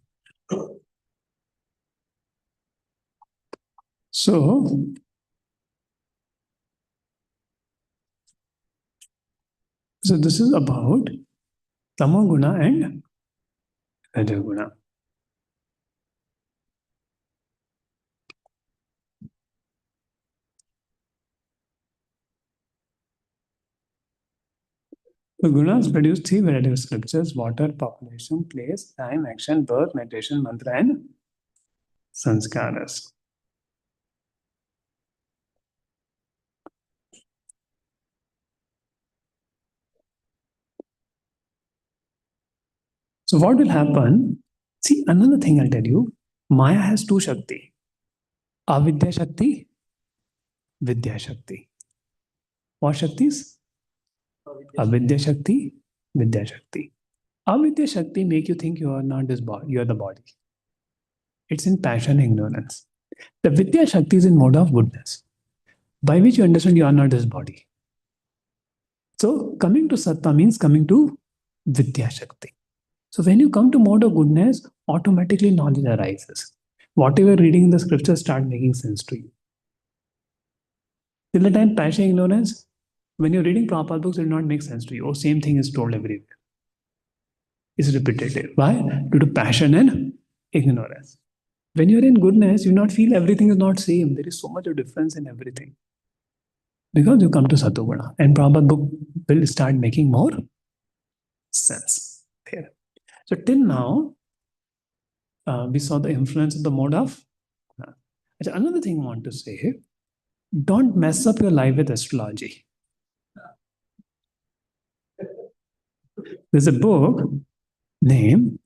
So this is about Tamoguna and Rajoguna. The gunas produce 3 varieties of scriptures: water, population, place, time, action, birth, meditation, mantra, and sanskaras. So what will happen? See, another thing I'll tell you, Maya has 2 Shakti. Avidya Shakti, Vidya Shakti. What Shaktis? Avidya Shakti, Vidya Shakti. Avidya Shakti make you think you are not this body, you are the body. It's in passion, ignorance. The Vidya Shakti is in mode of goodness, by which you understand you are not this body. So coming to Satta means coming to Vidya Shakti. So when you come to mode of goodness, automatically knowledge arises. Whatever reading in the scripture start making sense to you. Till the time passion, ignorance, when you're reading Prabhupada books, it will not make sense to you. Oh, same thing is told everywhere. It's repetitive. Why? Due to passion and ignorance. When you're in goodness, you not feel everything is not same. There is so much of difference in everything. Because you come to Satoguna and Prabhupada book will start making more sense there. So till now, we saw the influence of the mode of. Another thing I want to say, don't mess up your life with astrology. There's a book named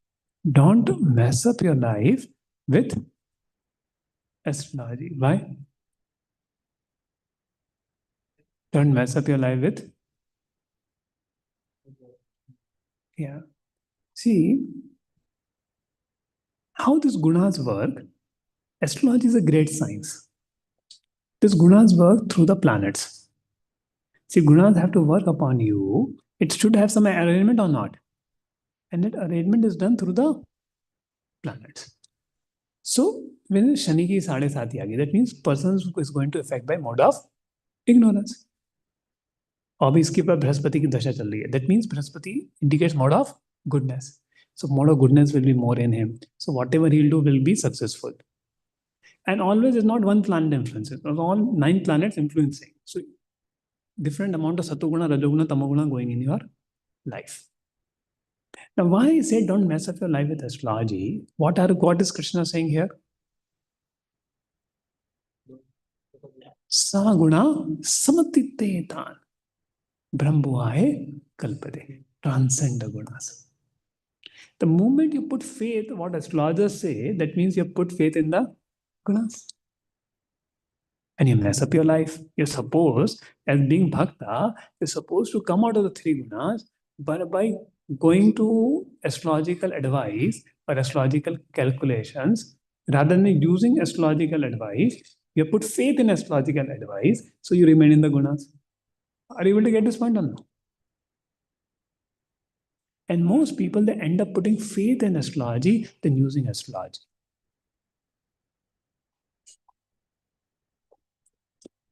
Don't Mess Up Your Life with Astrology. Why? Don't mess up your life with. Yeah. See, how these gunas work, astrology is a great science. These gunas work through the planets. See, gunas have to work upon you. It should have some arrangement or not. And that arrangement is done through the planets. So, when Shani ki साढ़े साथी आ गई, that means person is going to affect by mode of ignorance. अभी इसके ऊपर बृहस्पति की दशा चल रही है. That means Brihaspati indicates mode of goodness. So mode of goodness will be more in him. So whatever he'll do will be successful. And always is not one planet influences. All 9 planets influencing. So different amount of satoguna, rajoguna, tamoguna going in your life. Now, why I say don't mess up your life with astrology? What is Krishna saying here? Saguna samatitetan brahmbuae kalpade. Transcend the gunas. The moment you put faith, what astrologers say, that means you put faith in the gunas. And you mess up your life. You're supposed, as being bhakta, you're supposed to come out of the 3 gunas, but by going to astrological advice or astrological calculations, rather than using astrological advice, you put faith in astrological advice, so you remain in the gunas. Are you able to get this point or no? And most people, they end up putting faith in astrology than using astrology.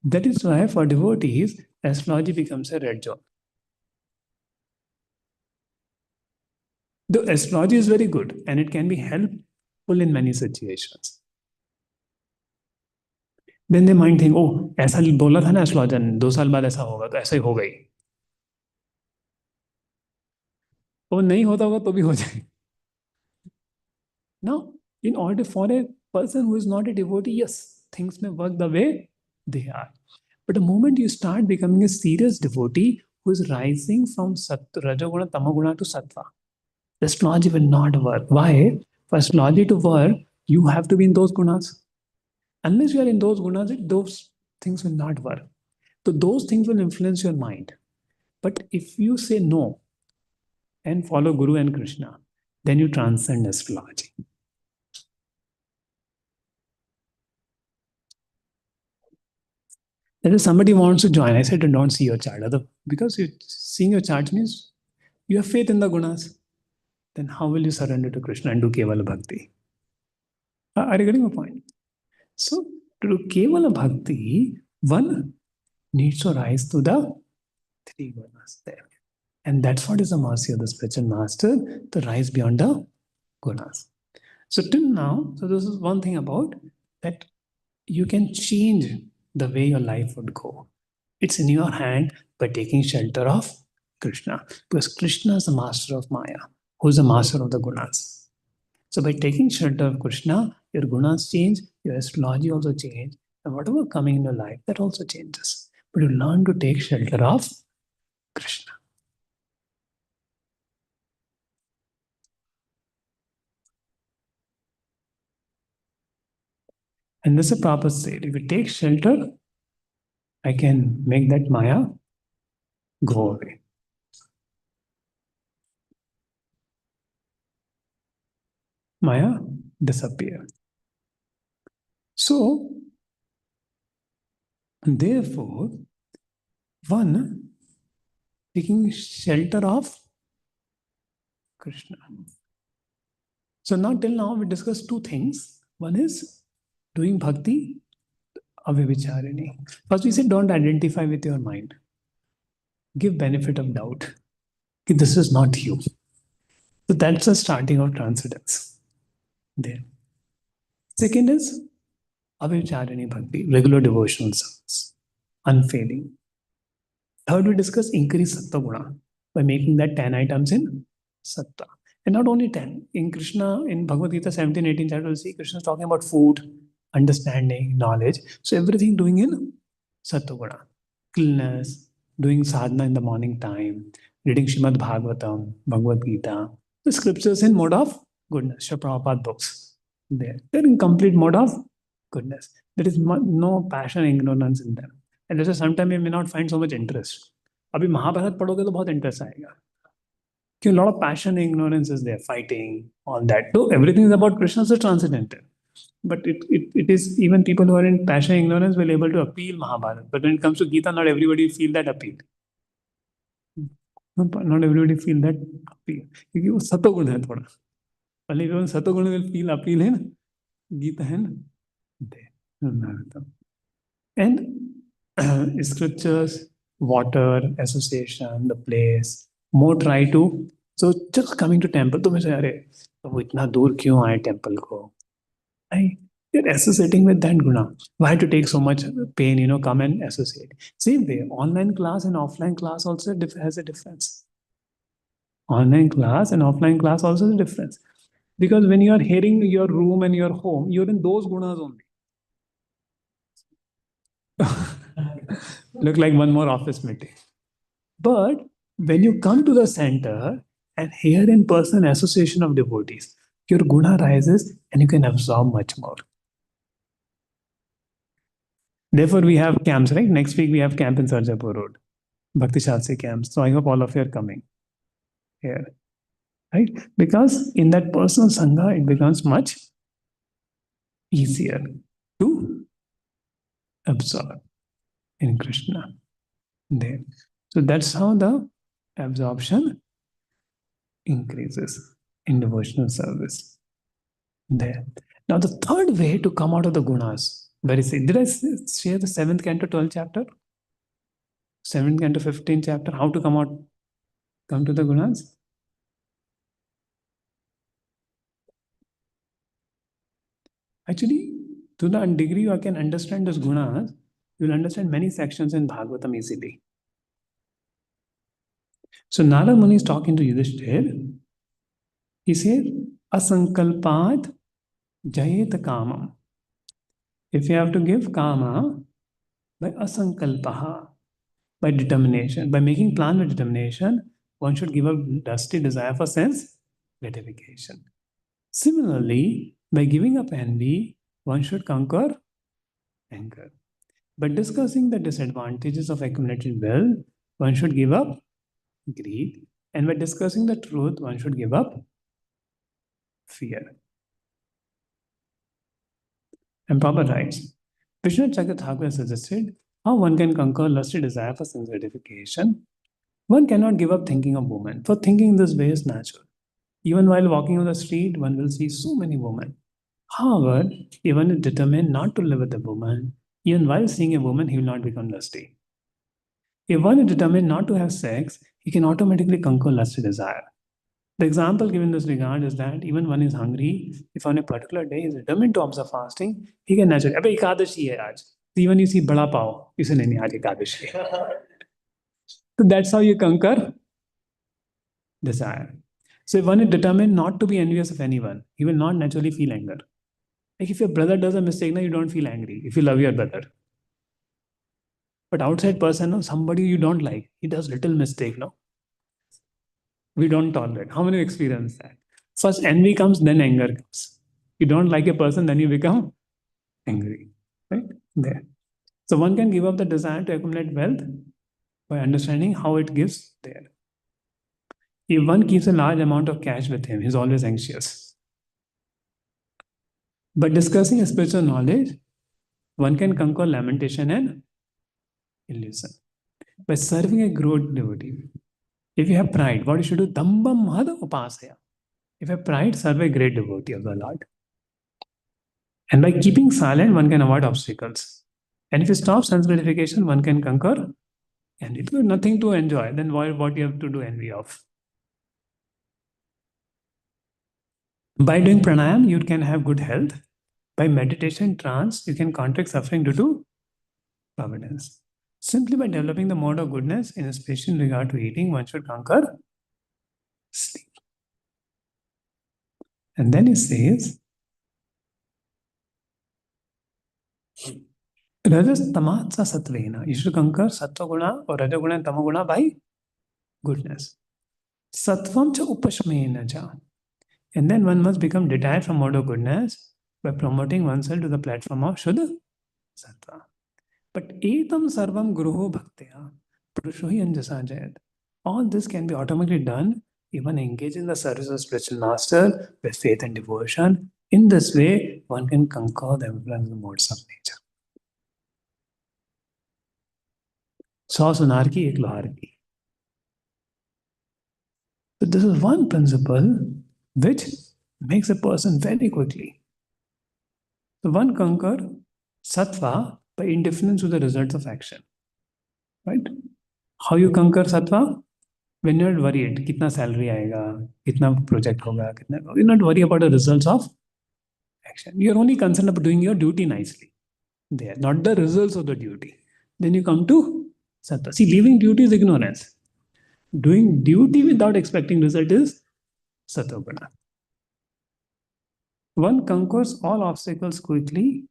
That is why for devotees, astrology becomes a red zone. The astrology is very good and it can be helpful in many situations. Then they might think, oh, ऐसा बोला था ना astrologer ने 2 साल बाद ऐसा होगा तो ऐसा ही हो गई. वो नहीं होता होगा तो भी हो जाए. Now, in order for a person who is not a devotee, yes, things may work the way they are. But the moment you start becoming a serious devotee who is rising from Rajoguna, Tamoguna to Sattva, the astrology will not work. Why? For astrology to work, you have to be in those gunas. Unless you are in those gunas, those things will not work. So those things will influence your mind. But if you say no and follow Guru and Krishna, then you transcend astrology. That is, somebody wants to join. I said, don't see your chart. Because seeing your chart means you have faith in the gunas. Then how will you surrender to Krishna and do Kevala Bhakti? Are you getting my point? So, to do Kevala Bhakti, one needs to rise to the 3 gunas there. And that's what is the mercy of the spiritual master, to rise beyond the gunas. So till now, so this is one thing about that you can change the way your life would go. It's in your hand by taking shelter of Krishna. Because Krishna is the master of Maya, who is the master of the gunas. So by taking shelter of Krishna, your gunas change, your astrology also change, and whatever coming in your life, that also changes. But you learn to take shelter of Krishna. And this is a proper state. If you take shelter, I can make that Maya go away. Maya disappear. So, therefore, one taking shelter of Krishna. So now till now we discussed 2 things. One is doing bhakti, avivicharani. First we said don't identify with your mind. Give benefit of doubt. This is not you. So that's the starting of transcendence. There. Second is avivicharani bhakti, regular devotional service, unfailing. Third, we discuss increase sattva guna by making that 10 items in sattva. And not only 10. In Krishna, in Bhagavad Gita 17, 18 chapter, you'll see Krishna is talking about food, understanding, knowledge. So everything doing in Sattva-guna. Cleanness, doing sadhana in the morning time, reading Shrimad Bhagavatam, Bhagavad Gita. The scriptures in mode of goodness. Srila Prabhupada books. They're in complete mode of goodness. There is no passion, ignorance in them. And that's why sometimes you may not find so much interest. अभी महाभारत पढ़ोगे तो बहुत interest आएगा. A lot of passion and ignorance is there, fighting, all that. Though everything is about Krishna, so transcendental. But it is even people who are in passion and ignorance will able to appeal Mahabharata. But when it comes to Gita, not everybody feel that appeal. Not everybody feel that appeal. क्योंकि वो सतोगुण है थोड़ा. Only when सतोगुण will feel appeal है ना, Gita है ना, there. And scriptures, water, association, the place, more try to. So just coming to temple, तो मैं सोचा अरे वो इतना दूर क्यों आए temple को? You're associating with that guna. Why to take so much pain, come and associate. Same way, online class and offline class also has a difference. Online class and offline class also has a difference. Because when you are hearing your room and your home, you're in those gunas only. Look like one more office meeting. But when you come to the center and hear in person association of devotees, your guna rises and you can absorb much more. Therefore, we have camps, right? Next week we have camp in Sarjapur Road, Bhakti Shastri camps. So I hope all of you are coming here, right? Because in that personal sangha, it becomes much easier to absorb in Krishna. There. So that's how the absorption increases in devotional service. There. Now the third way to come out of the gunas. Did I share the 7th canto 12th chapter? 7th canto 15th chapter, how to come to the gunas? Actually, to the degree you can understand those gunas, you will understand many sections in Bhagavatam easily. So Narada Muni is talking to Yudhishthir. He said, Asankalpat jayet kamam. If you have to give kama by asankalpaha, by determination, by making plan with determination, one should give up dusty desire for sense gratification. Similarly, by giving up envy, one should conquer anger. By discussing the disadvantages of accumulated wealth, one should give up greed. And by discussing the truth, one should give up fear. And Prabhupada writes, Vishnu Chakra Thakur suggested how one can conquer lusty desire for sense gratification. One cannot give up thinking of women, for thinking this way is natural. Even while walking on the street, one will see so many women. However, if one is determined not to live with a woman, even while seeing a woman, he will not become lusty. If one is determined not to have sex, he can automatically conquer lusty desire. The example given in this regard is that even one is hungry, if on a particular day he is determined to observe fasting, he can naturally, Abhi Ekadashi hai aaj. Even you see Bada Pav, you say, Nahi, aaj Ekadashi hai. So that's how you conquer desire. So if one is determined not to be envious of anyone, he will not naturally feel anger. Like if your brother does a mistake, now you don't feel angry if you love your brother. But outside person, no, somebody you don't like, he does little mistake, no? We don't tolerate. How many experience that? First envy comes, then anger comes. You don't like a person, then you become angry. Right? There. So one can give up the desire to accumulate wealth by understanding how it gives there. If one keeps a large amount of cash with him, he's always anxious. By discussing spiritual knowledge, one can conquer lamentation and illusion. By serving a good devotee, if you have pride, what you should do? Dambam mahad upasaya. If you have pride, serve a great devotee of the Lord. And by keeping silent, one can avoid obstacles. And if you stop sense gratification, one can conquer. And if you have nothing to enjoy, then what you have to do envy of? By doing pranayam, you can have good health. By meditation trance, you can contract suffering due to providence. Simply by developing the mode of goodness, in especially in regard to eating, one should conquer sleep. And then he says, Rajas tamatsa satvena. You should conquer sattva guna or rajaguna and tamaguna by goodness. Sattvam cha upashmena cha. And then one must become detached from mode of goodness by promoting oneself to the platform of Shuddha Sattva. But etam sarvam guruho bhakteya purushohi anjasa jayat. All this can be automatically done even engage in the service of spiritual master with faith and devotion. In this way, one can conquer the influence of the modes of nature. 100 सुनार की एक लोहार की. So this is one principle which makes a person very quickly. So one conquer sattva by indifference to the results of action. Right? How you conquer sattva? When you're not worried, kitna salary आएगा, kitna project होगा, kitna, you're not worried about the results of action. You're only concerned about doing your duty nicely. There, not the results of the duty. Then you come to sattva. See, leaving duty is ignorance. Doing duty without expecting result is sattva guna. One conquers all obstacles quickly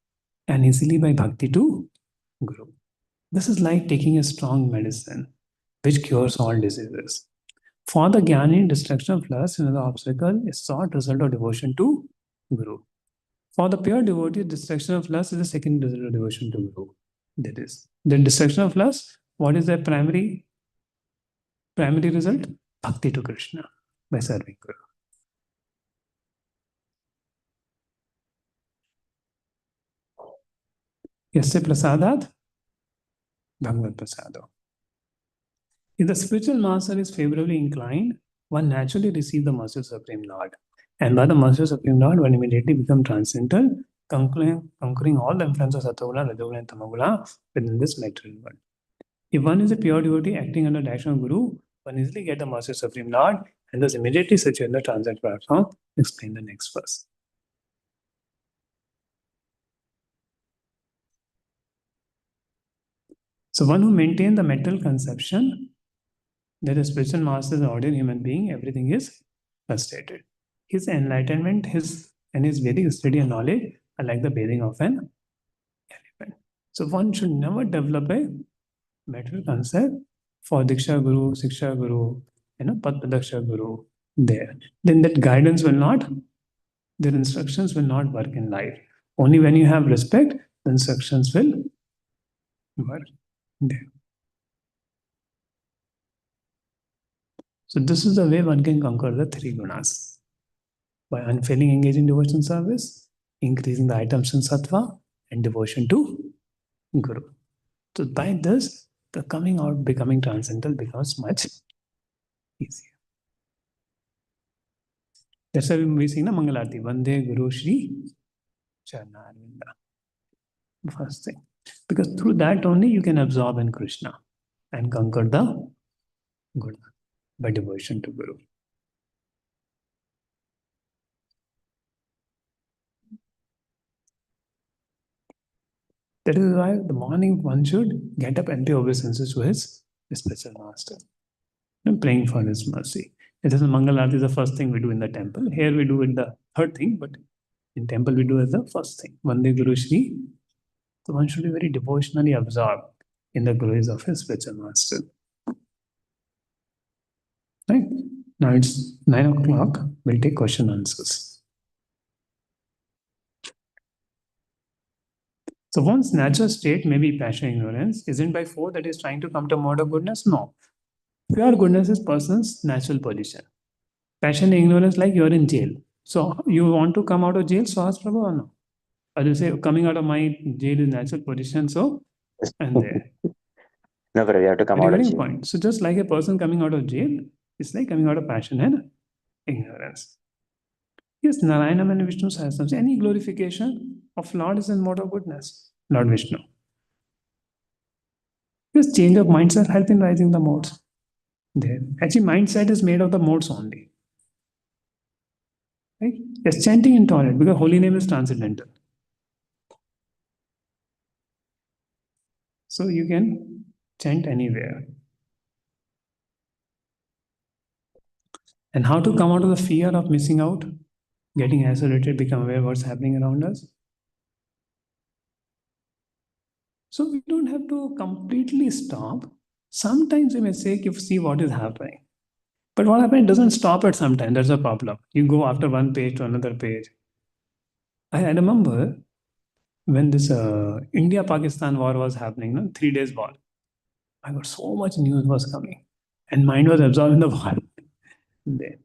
and easily by bhakti to Guru. This is like taking a strong medicine which cures all diseases. For the jnani, destruction of lust and other obstacle is sought result of devotion to Guru. For the pure devotee, destruction of lust is the second result of devotion to Guru. That is, the destruction of lust, what is the primary result? Bhakti to Krishna by serving Guru. Yasya prasadat Bhagavad prasado. If the spiritual master is favorably inclined, one naturally receives the mercy of Supreme Lord. And by the mercy of Supreme Lord, one immediately becomes transcendental, conquering all the influences of Sattva-guna, Rajoguna, and Tamaguna within this material world. If one is a pure devotee acting under direction of Guru, one easily gets the mercy of Supreme Lord and thus immediately situated in the transcendental platform. Explain the next verse. So one who maintains the mental conception that a spiritual master is an ordinary human being, everything is frustrated. His enlightenment, his Vedic study and knowledge are like the bathing of an elephant. So one should never develop a material concept for Diksha Guru, Siksha Guru, Padpadaksha Guru there. Then that guidance will not, their instructions will not work in life. Only when you have respect, the instructions will work there. So this is the way one can conquer the three gunas. By unfailing engaging devotion service, increasing the items in sattva, and devotion to Guru. So by this, the coming out, becoming transcendental becomes much easier. That's why we sing the Mangalarti, Vande Guru Shri Charanarinda. First thing. Because through that only you can absorb in Krishna and conquer the Guna by devotion to Guru. That is why the morning one should get up and pay obeisances to his spiritual master and praying for his mercy. It is Mangalarti is the first thing we do in the temple. Here we do it the third thing, but in temple we do as the first thing. Vande Guru Shri. So one should be very devotionally absorbed in the glories of his spiritual master. Right? Now it's 9 o'clock. We'll take question answers. So one's natural state may be passion ignorance. Isn't by force that is trying to come to a mode of goodness? No. Pure goodness is person's natural position. Passion ignorance, like you're in jail. So you want to come out of jail, so ask Prabhu or no? Or you say coming out of my jail is natural position, so I'm there. No, but we have to come out of jail. Point. So just like a person coming out of jail, it's like coming out of passion and ignorance. Yes, Narayana and Vishnu Sahasranam. Any glorification of Lord is in mode of goodness. Lord Vishnu. Yes, change of mindset help in rising the modes. There. Actually, mindset is made of the modes only. Right? Yes, chanting intolerant because holy name is transcendental. So you can chant anywhere. And how to come out of the fear of missing out? getting isolated, become aware what's happening around us. So we don't have to completely stop. Sometimes we may say, see what is happening. But what happens, it doesn't stop at some time. That's a problem. You go after one page to another page. I remember when this India-Pakistan war was happening, no? 3 days war. I got so much news was coming. And mind was absorbed in the war. There.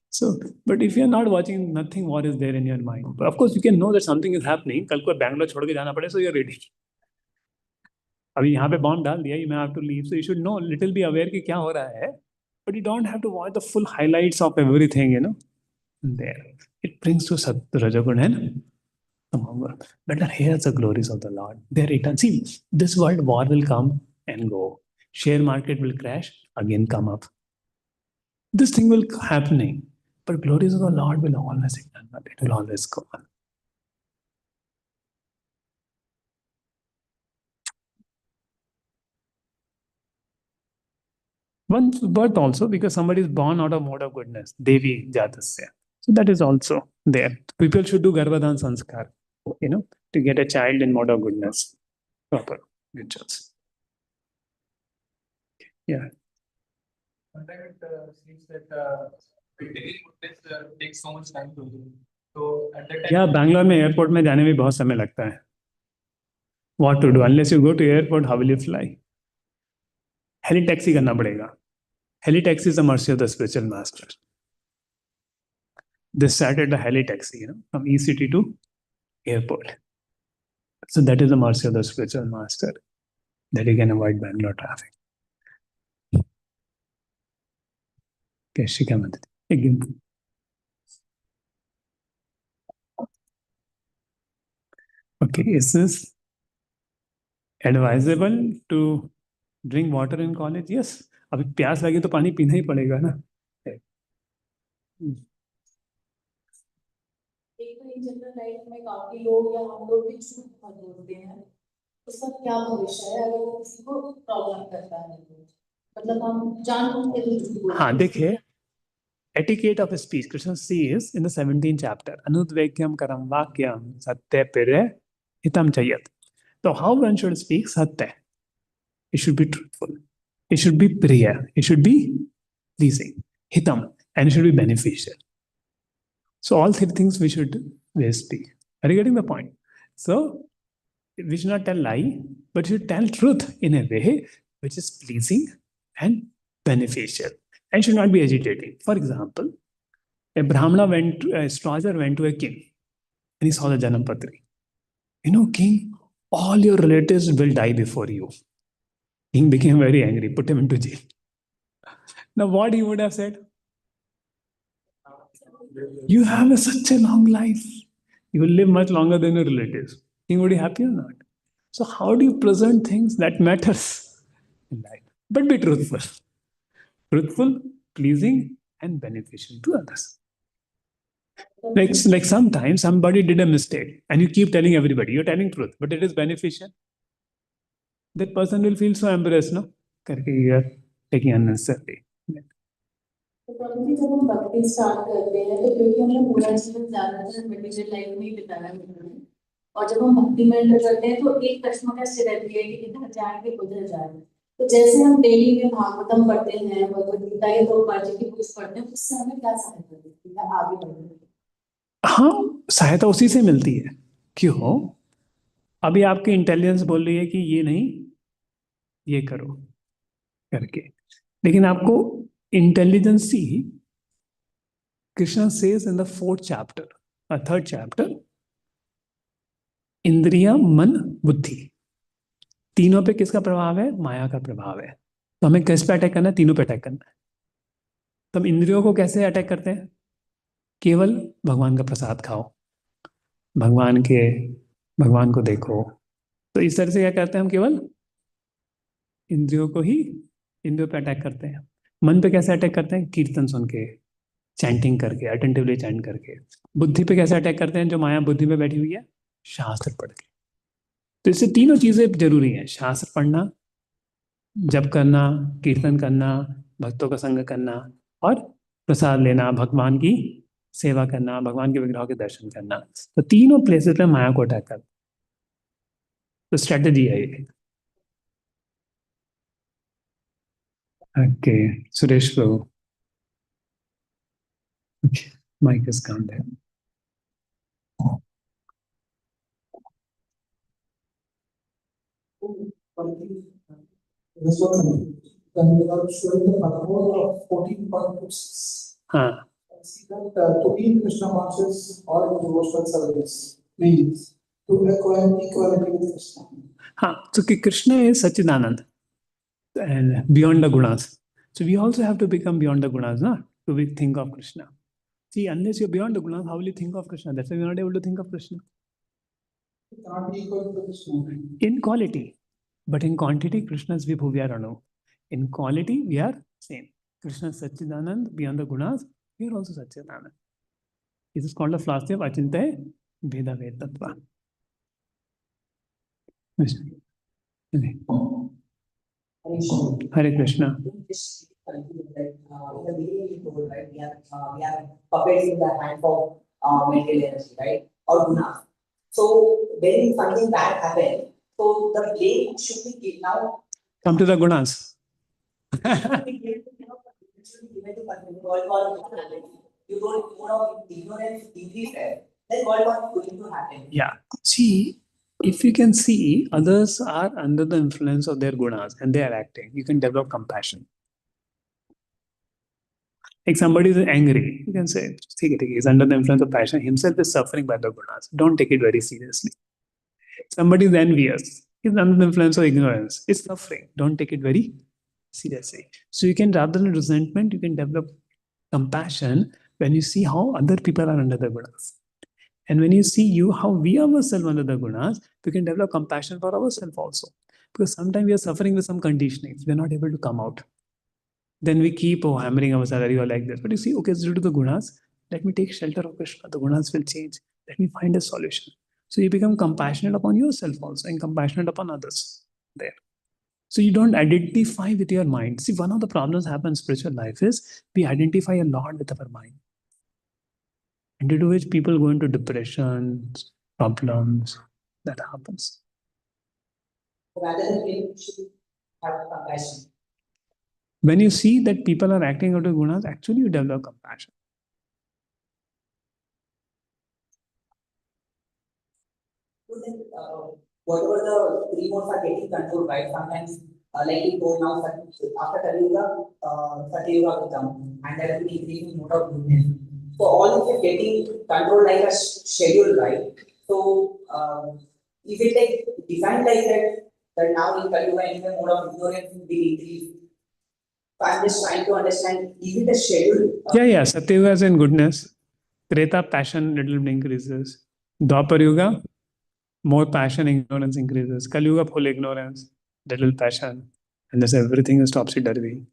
So, but if you're not watching, nothing war is there in your mind. But of course, you can know that something is happening. कल को Bangalore छोड़ के जाना पड़े, so you're ready. अभी यहाँ पे bomb डाल दिया, you may have to leave, so you should know, little be aware कि क्या हो रहा है. But you don't have to watch the full highlights of everything, you know. There, it brings to Rajagun and Tamanga. Better hear the glories of the Lord. They return. See, this world war will come and go. Share market will crash, again come up. This thing will happening, but glories of the Lord will always ignite. It will always go on. One birth also, because somebody is born out of mode of goodness, Devi Jatasya. So that is also there. People should do Garbhadan Sanskar, you know, to get a child in mode of goodness. Proper rituals. Yeah. Sometimes it seems that maintaining goodness takes so much time to do. So at that time, Yeah, Bangalore में airport में जाने में बहुत समय लगता है. What to do? Unless you go to airport, how will you fly? Heli taxi करना पड़ेगा. Heli taxi is the mercy of the spiritual master. They started the heli taxi, you know, from ECT to airport. So that is the mercy of the spiritual master, that you can avoid Bangalore traffic. Okay, Shikha again. Okay, is this advisable to drink water in college? Yes. अभी प्यास लगे तो पानी पीना ही पड़ेगा ना. General life में काफी लोग या हम लोग भी झूठ बहुत बोलते हैं. उसका क्या भविष्य है अगर वो किसी को प्रॉब्लम करता है तो? मतलब हम जानबूझ के झूठ बोलते हैं. हाँ, देखिए, etiquette of speech, Krishna says in the 17th chapter, Anudvekyam karam vakyam satya pire hitam chayat. So how one should speak satya? It should be truthful. It should be priya. It should be pleasing. Hitam. And it should be beneficial. So all three things we should speak. Are you getting the point? So we should not tell lie, but we should tell truth in a way which is pleasing and beneficial. And should not be agitating. For example, a Brahmana a astrologer went to a king and he saw the Janampatri. You know, king, all your relatives will die before you. King became very angry, put him into jail. Now, what he would have said? You have such a long life. You will live much longer than your relatives. King would be happy or not? So, how do you present things that matters in life? But be truthful. Truthful, pleasing, and beneficial to others. Like sometimes somebody did a mistake and you keep telling everybody, you're telling truth, but it is beneficial. That person will feel so embarrassed, no? You are taking unnecessarily. तो प्रभु जब हम भक्ति start करते हैं तो क्योंकि हमने पूरा जीवन ज्यादातर मटेरियल लाइफ में ही बिताया है और जब हम भक्ति में एंटर करते हैं तो एक कश्मकश रहती है कि इधर जाएंगे उधर जाएंगे. तो जैसे हम डेली में भागवतम पढ़ते हैं, भगवद गीता या तो पाजी की बुक्स पढ़ते हैं, उससे हमें क्या सहायता मिलती है आगे बढ़ने में? हाँ, सहायता उसी से मिलती है. क्यों? अभी आपकी इंटेलिजेंस बोल रही है कि ये नहीं, ये करो करके, लेकिन आपको intelligence he Krishna says in the 4th chapter, 3rd chapter, इंद्रिया, मन, बुद्धि, तीनों पे किसका प्रभाव है? माया का प्रभाव है. तो हमें किस पे अटैक करना है? तीनों पे अटैक करना है. तो हम इंद्रियों को कैसे अटैक करते हैं? केवल भगवान का प्रसाद खाओ, भगवान को देखो. तो इस तरह से क्या करते हैं? हम केवल इंद्रियों को ही इंद्रियों पे अटैक करते हैं. मन पे कैसे अटैक करते हैं? कीर्तन सुन के, चैंटिंग करके, अटेंटिवली चैंट करके. बुद्धि पे कैसे अटैक करते हैं? जो माया बुद्धि में बैठी हुई है, शास्त्र पढ़ के. तो इससे तीनों चीजें जरूरी हैं. शास्त्र पढ़ना, जप करना, कीर्तन करना, भक्तों का संग करना और प्रसाद लेना, भगवान की सेवा करना, भगवान के विग्रह के दर्शन करना। तो तीनों प्लेसेस पे माया को अटैक कर, तो स्ट्रेटेजी है ये। Okay, Suresh Prabhu, mike is काम है। This one, then without showing the control of 14.26. हाँ See that to be in Krishna conscious or in devotional service means to acquire equality with Krishna. हाँ, so Krishna is Sachidanand and beyond the gunas. So we also have to become beyond the gunas, na? To be think of Krishna. See, unless you're beyond the gunas, how will you think of Krishna? That's why we're not able to think of Krishna. It cannot be equal to Krishna. In quality, but in quantity, Krishna is Vibhu, we are Anu. In quality, we are same. Krishna is Sachidanand, beyond the gunas, we are also Sachidanand. This is called the philosophy of Achintaya Bheda Vedatva. Hare Krishna. In the beginning, you told, right, we are puppets in the hands of mental energy, right, or guna. So when something bad happens, so the blame should be given now. Come to the gunas. It should be given to God was you don't more of ignorance increase there, then God was going to happen. Yeah. See, if you can see others are under the influence of their gunas and they are acting, you can develop compassion. Like somebody is angry, you can say, he's under the influence of passion, himself is suffering by the gunas. Don't take it very seriously. Somebody is envious, he's under the influence of ignorance, is suffering. Don't take it very seriously. So you can, rather than resentment, you can develop compassion when you see how other people are under the gunas. And when you see how we ourselves under the gunas, we can develop compassion for ourselves also. Because sometimes we are suffering with some conditionings, we are not able to come out. Then we keep hammering our salary or like this. But you see, okay, it's due to the gunas. Let me take shelter of Krishna. The gunas will change. Let me find a solution. So you become compassionate upon yourself also and compassionate upon others there. So you don't identify with your mind. See, one of the problems happens in spiritual life is we identify a lot with our mind. And due to which people go into depression, problems, that happens. Rather than blame, you should have compassion. When you see that people are acting out of gunas, actually you develop compassion. So then, whatever the three modes are getting controlled, right? Sometimes, like you told now, after Kali Yuga, Satya Yuga will come, and there will be increasing mode of goodness. So all this is getting controlled like a schedule, right? So is it like designed like that? That now in Kali Yuga, anyway, mode of ignorance will be increased. So I'm just trying to understand, is it a schedule? Yeah. Satya Yuga is in goodness. Treta, passion little bit increases. Dwapar Yuga, more passion, ignorance increases. Kali Yuga, full ignorance, little passion. And thus everything is topsy-turvy.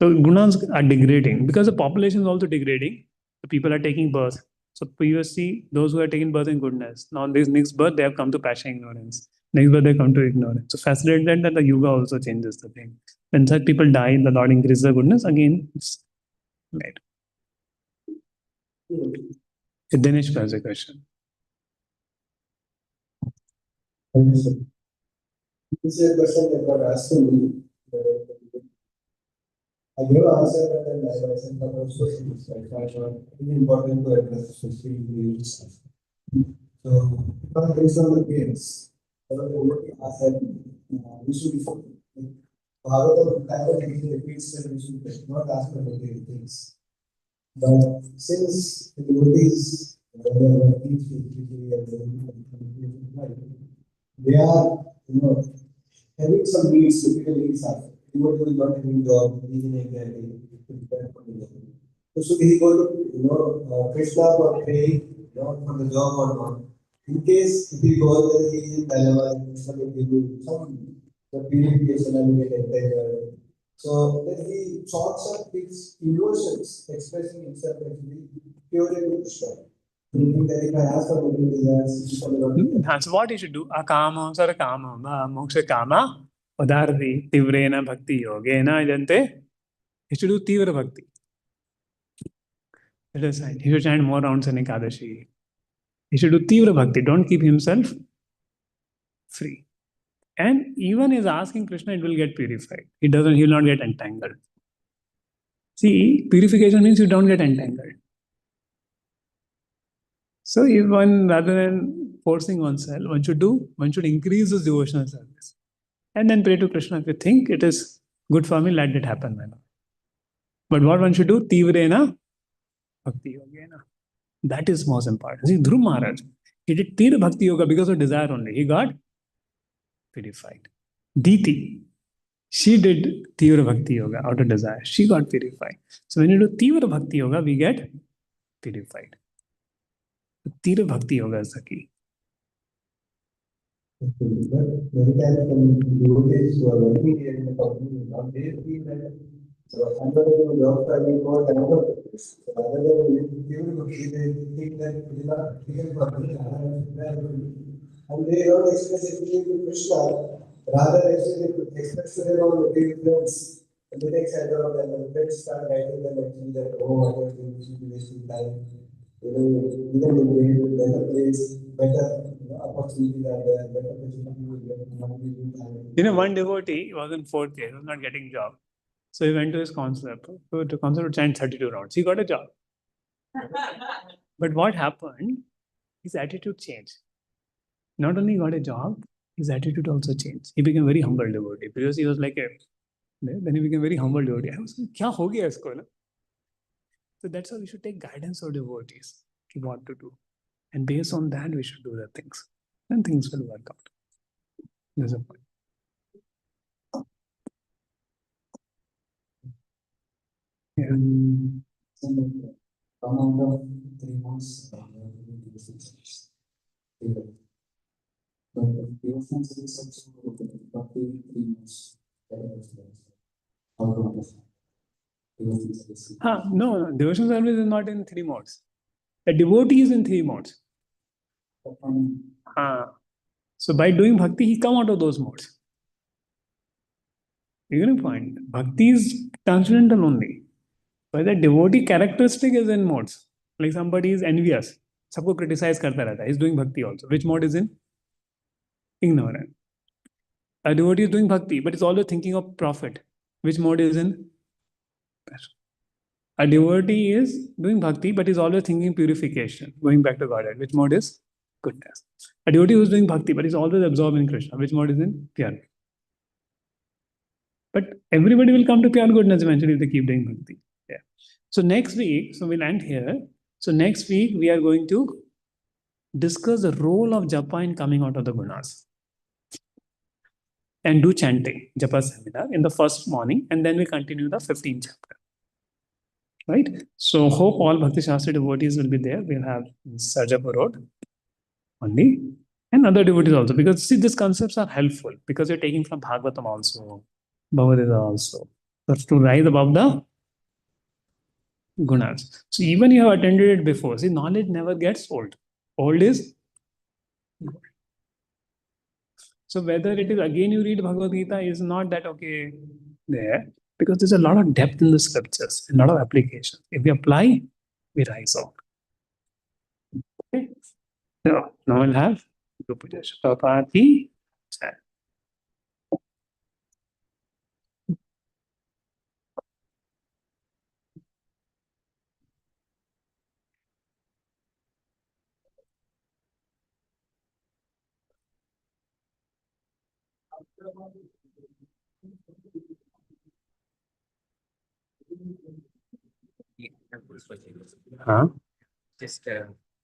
So gunas are degrading because the population is also degrading. The people are taking birth. So previously, those who are taking birth in goodness, now this next birth, they have come to passion, ignorance. Next birth, they come to ignorance. So fascinated that the yuga also changes the thing. When such people die, the Lord increases the goodness, again, it's made. Dinesh has a question. This is a question that got asked to me. I gave an answer that I said that also is important to address, especially in the stuff. So, based on the case, I said we should be Bhagavatam kind of repeats that we should not ask for material things. But since the devotees, they are, having some needs, typical needs are. Devotee will not having job, so should he go to, Krishna for paying, for the job or not? In case if he goes there, he is in Dalawar, Krishna will give you some the purification and get entered. So then he sorts up his emotions, expressing himself actually purely to Krishna. Thinking that if I ask for material desires, So what you should do? Akama, sarakama, moksha kama, udarvi, tivrena bhakti yogena jante. You should do tivra bhakti. Let us chant. He should chant more rounds in Ekadashi. He should do Tivra Bhakti. Don't keep himself free. And even is asking Krishna, it will get purified. He will not get entangled. See, purification means you don't get entangled. So if one, rather than forcing oneself, one should increase his devotional service. And then pray to Krishna. If you think it is good for me, let it happen. Man. But what one should do? Tivrena Bhakti Yogena. That is most important. See, Dhruv Maharaj, he did Tir Bhakti Yoga because of desire only. He got purified. Diti, she did Tivra Bhakti Yoga out of desire. She got purified. So when you do Tivra Bhakti Yoga, we get purified. Tivra Bhakti Yoga is the key. But many times when devotees who are working here in the company, now they feel that I'm going to do job for you for another purpose. So rather than doing pure bhakti, they think that it is not real bhakti, and they don't express anything to Krishna. Rather, actually, they express to their own material friends. And they take side of them, and friends start writing them actually that, oh, I don't think we should be wasting time. You know, even if they will better place, better opportunities are there, better opportunity will get You know, one devotee was in fourth year, he was not getting job. So he went to his counselor. So the counselor would chant 32 rounds. He got a job. But what happened? His attitude changed. Not only got a job, his attitude also changed. He became very humble devotee because he was like a. Then he became very humble devotee. I was like, "Kya ho gaya isko?" Na? So that's how we should take guidance of devotees. What to do, and based on that, we should do the things, and things will work out. There's a point. Yeah. Come out of 3 months, but devotional service also roughly 3 months. How to understand devotional service? No, devotional service is not in 3 modes. A devotee is in 3 modes. So by doing bhakti, he come out of those modes. You get a point. Bhakti is transcendental only. But the devotee characteristic is in modes. Like somebody is envious. सबको criticize करता रहता है. He's doing bhakti also. Which mode is in? Ignorant. A devotee is doing bhakti, but is always thinking of profit. Which mode is in? Passion. A devotee is doing bhakti, but is always thinking purification, going back to Godhead. Which mode is? Goodness. A devotee who is doing bhakti, but is always absorbed in Krishna. Which mode is in? Pure. But everybody will come to pure goodness eventually if they keep doing bhakti. Yeah. So next week, so we'll end here. So next week, we are going to discuss the role of japa in coming out of the gunas. And do chanting, japa seminar in the first morning, and then we continue the 15th chapter. Right? So hope all Bhakti Shastri devotees will be there. We'll have Sarjapur Road only, and other devotees also. Because see, these concepts are helpful because you're taking from Bhagavatam also, Bhagavad Gita also. So to rise above the gunas. So even you have attended it before. See, knowledge never gets old. Old is gold. So whether it is again you read Bhagavad Gita is not that okay there, because there's a lot of depth in the scriptures, a lot of application. If we apply, we rise up. Okay. So now we'll have Puja Shapapati. Huh? Just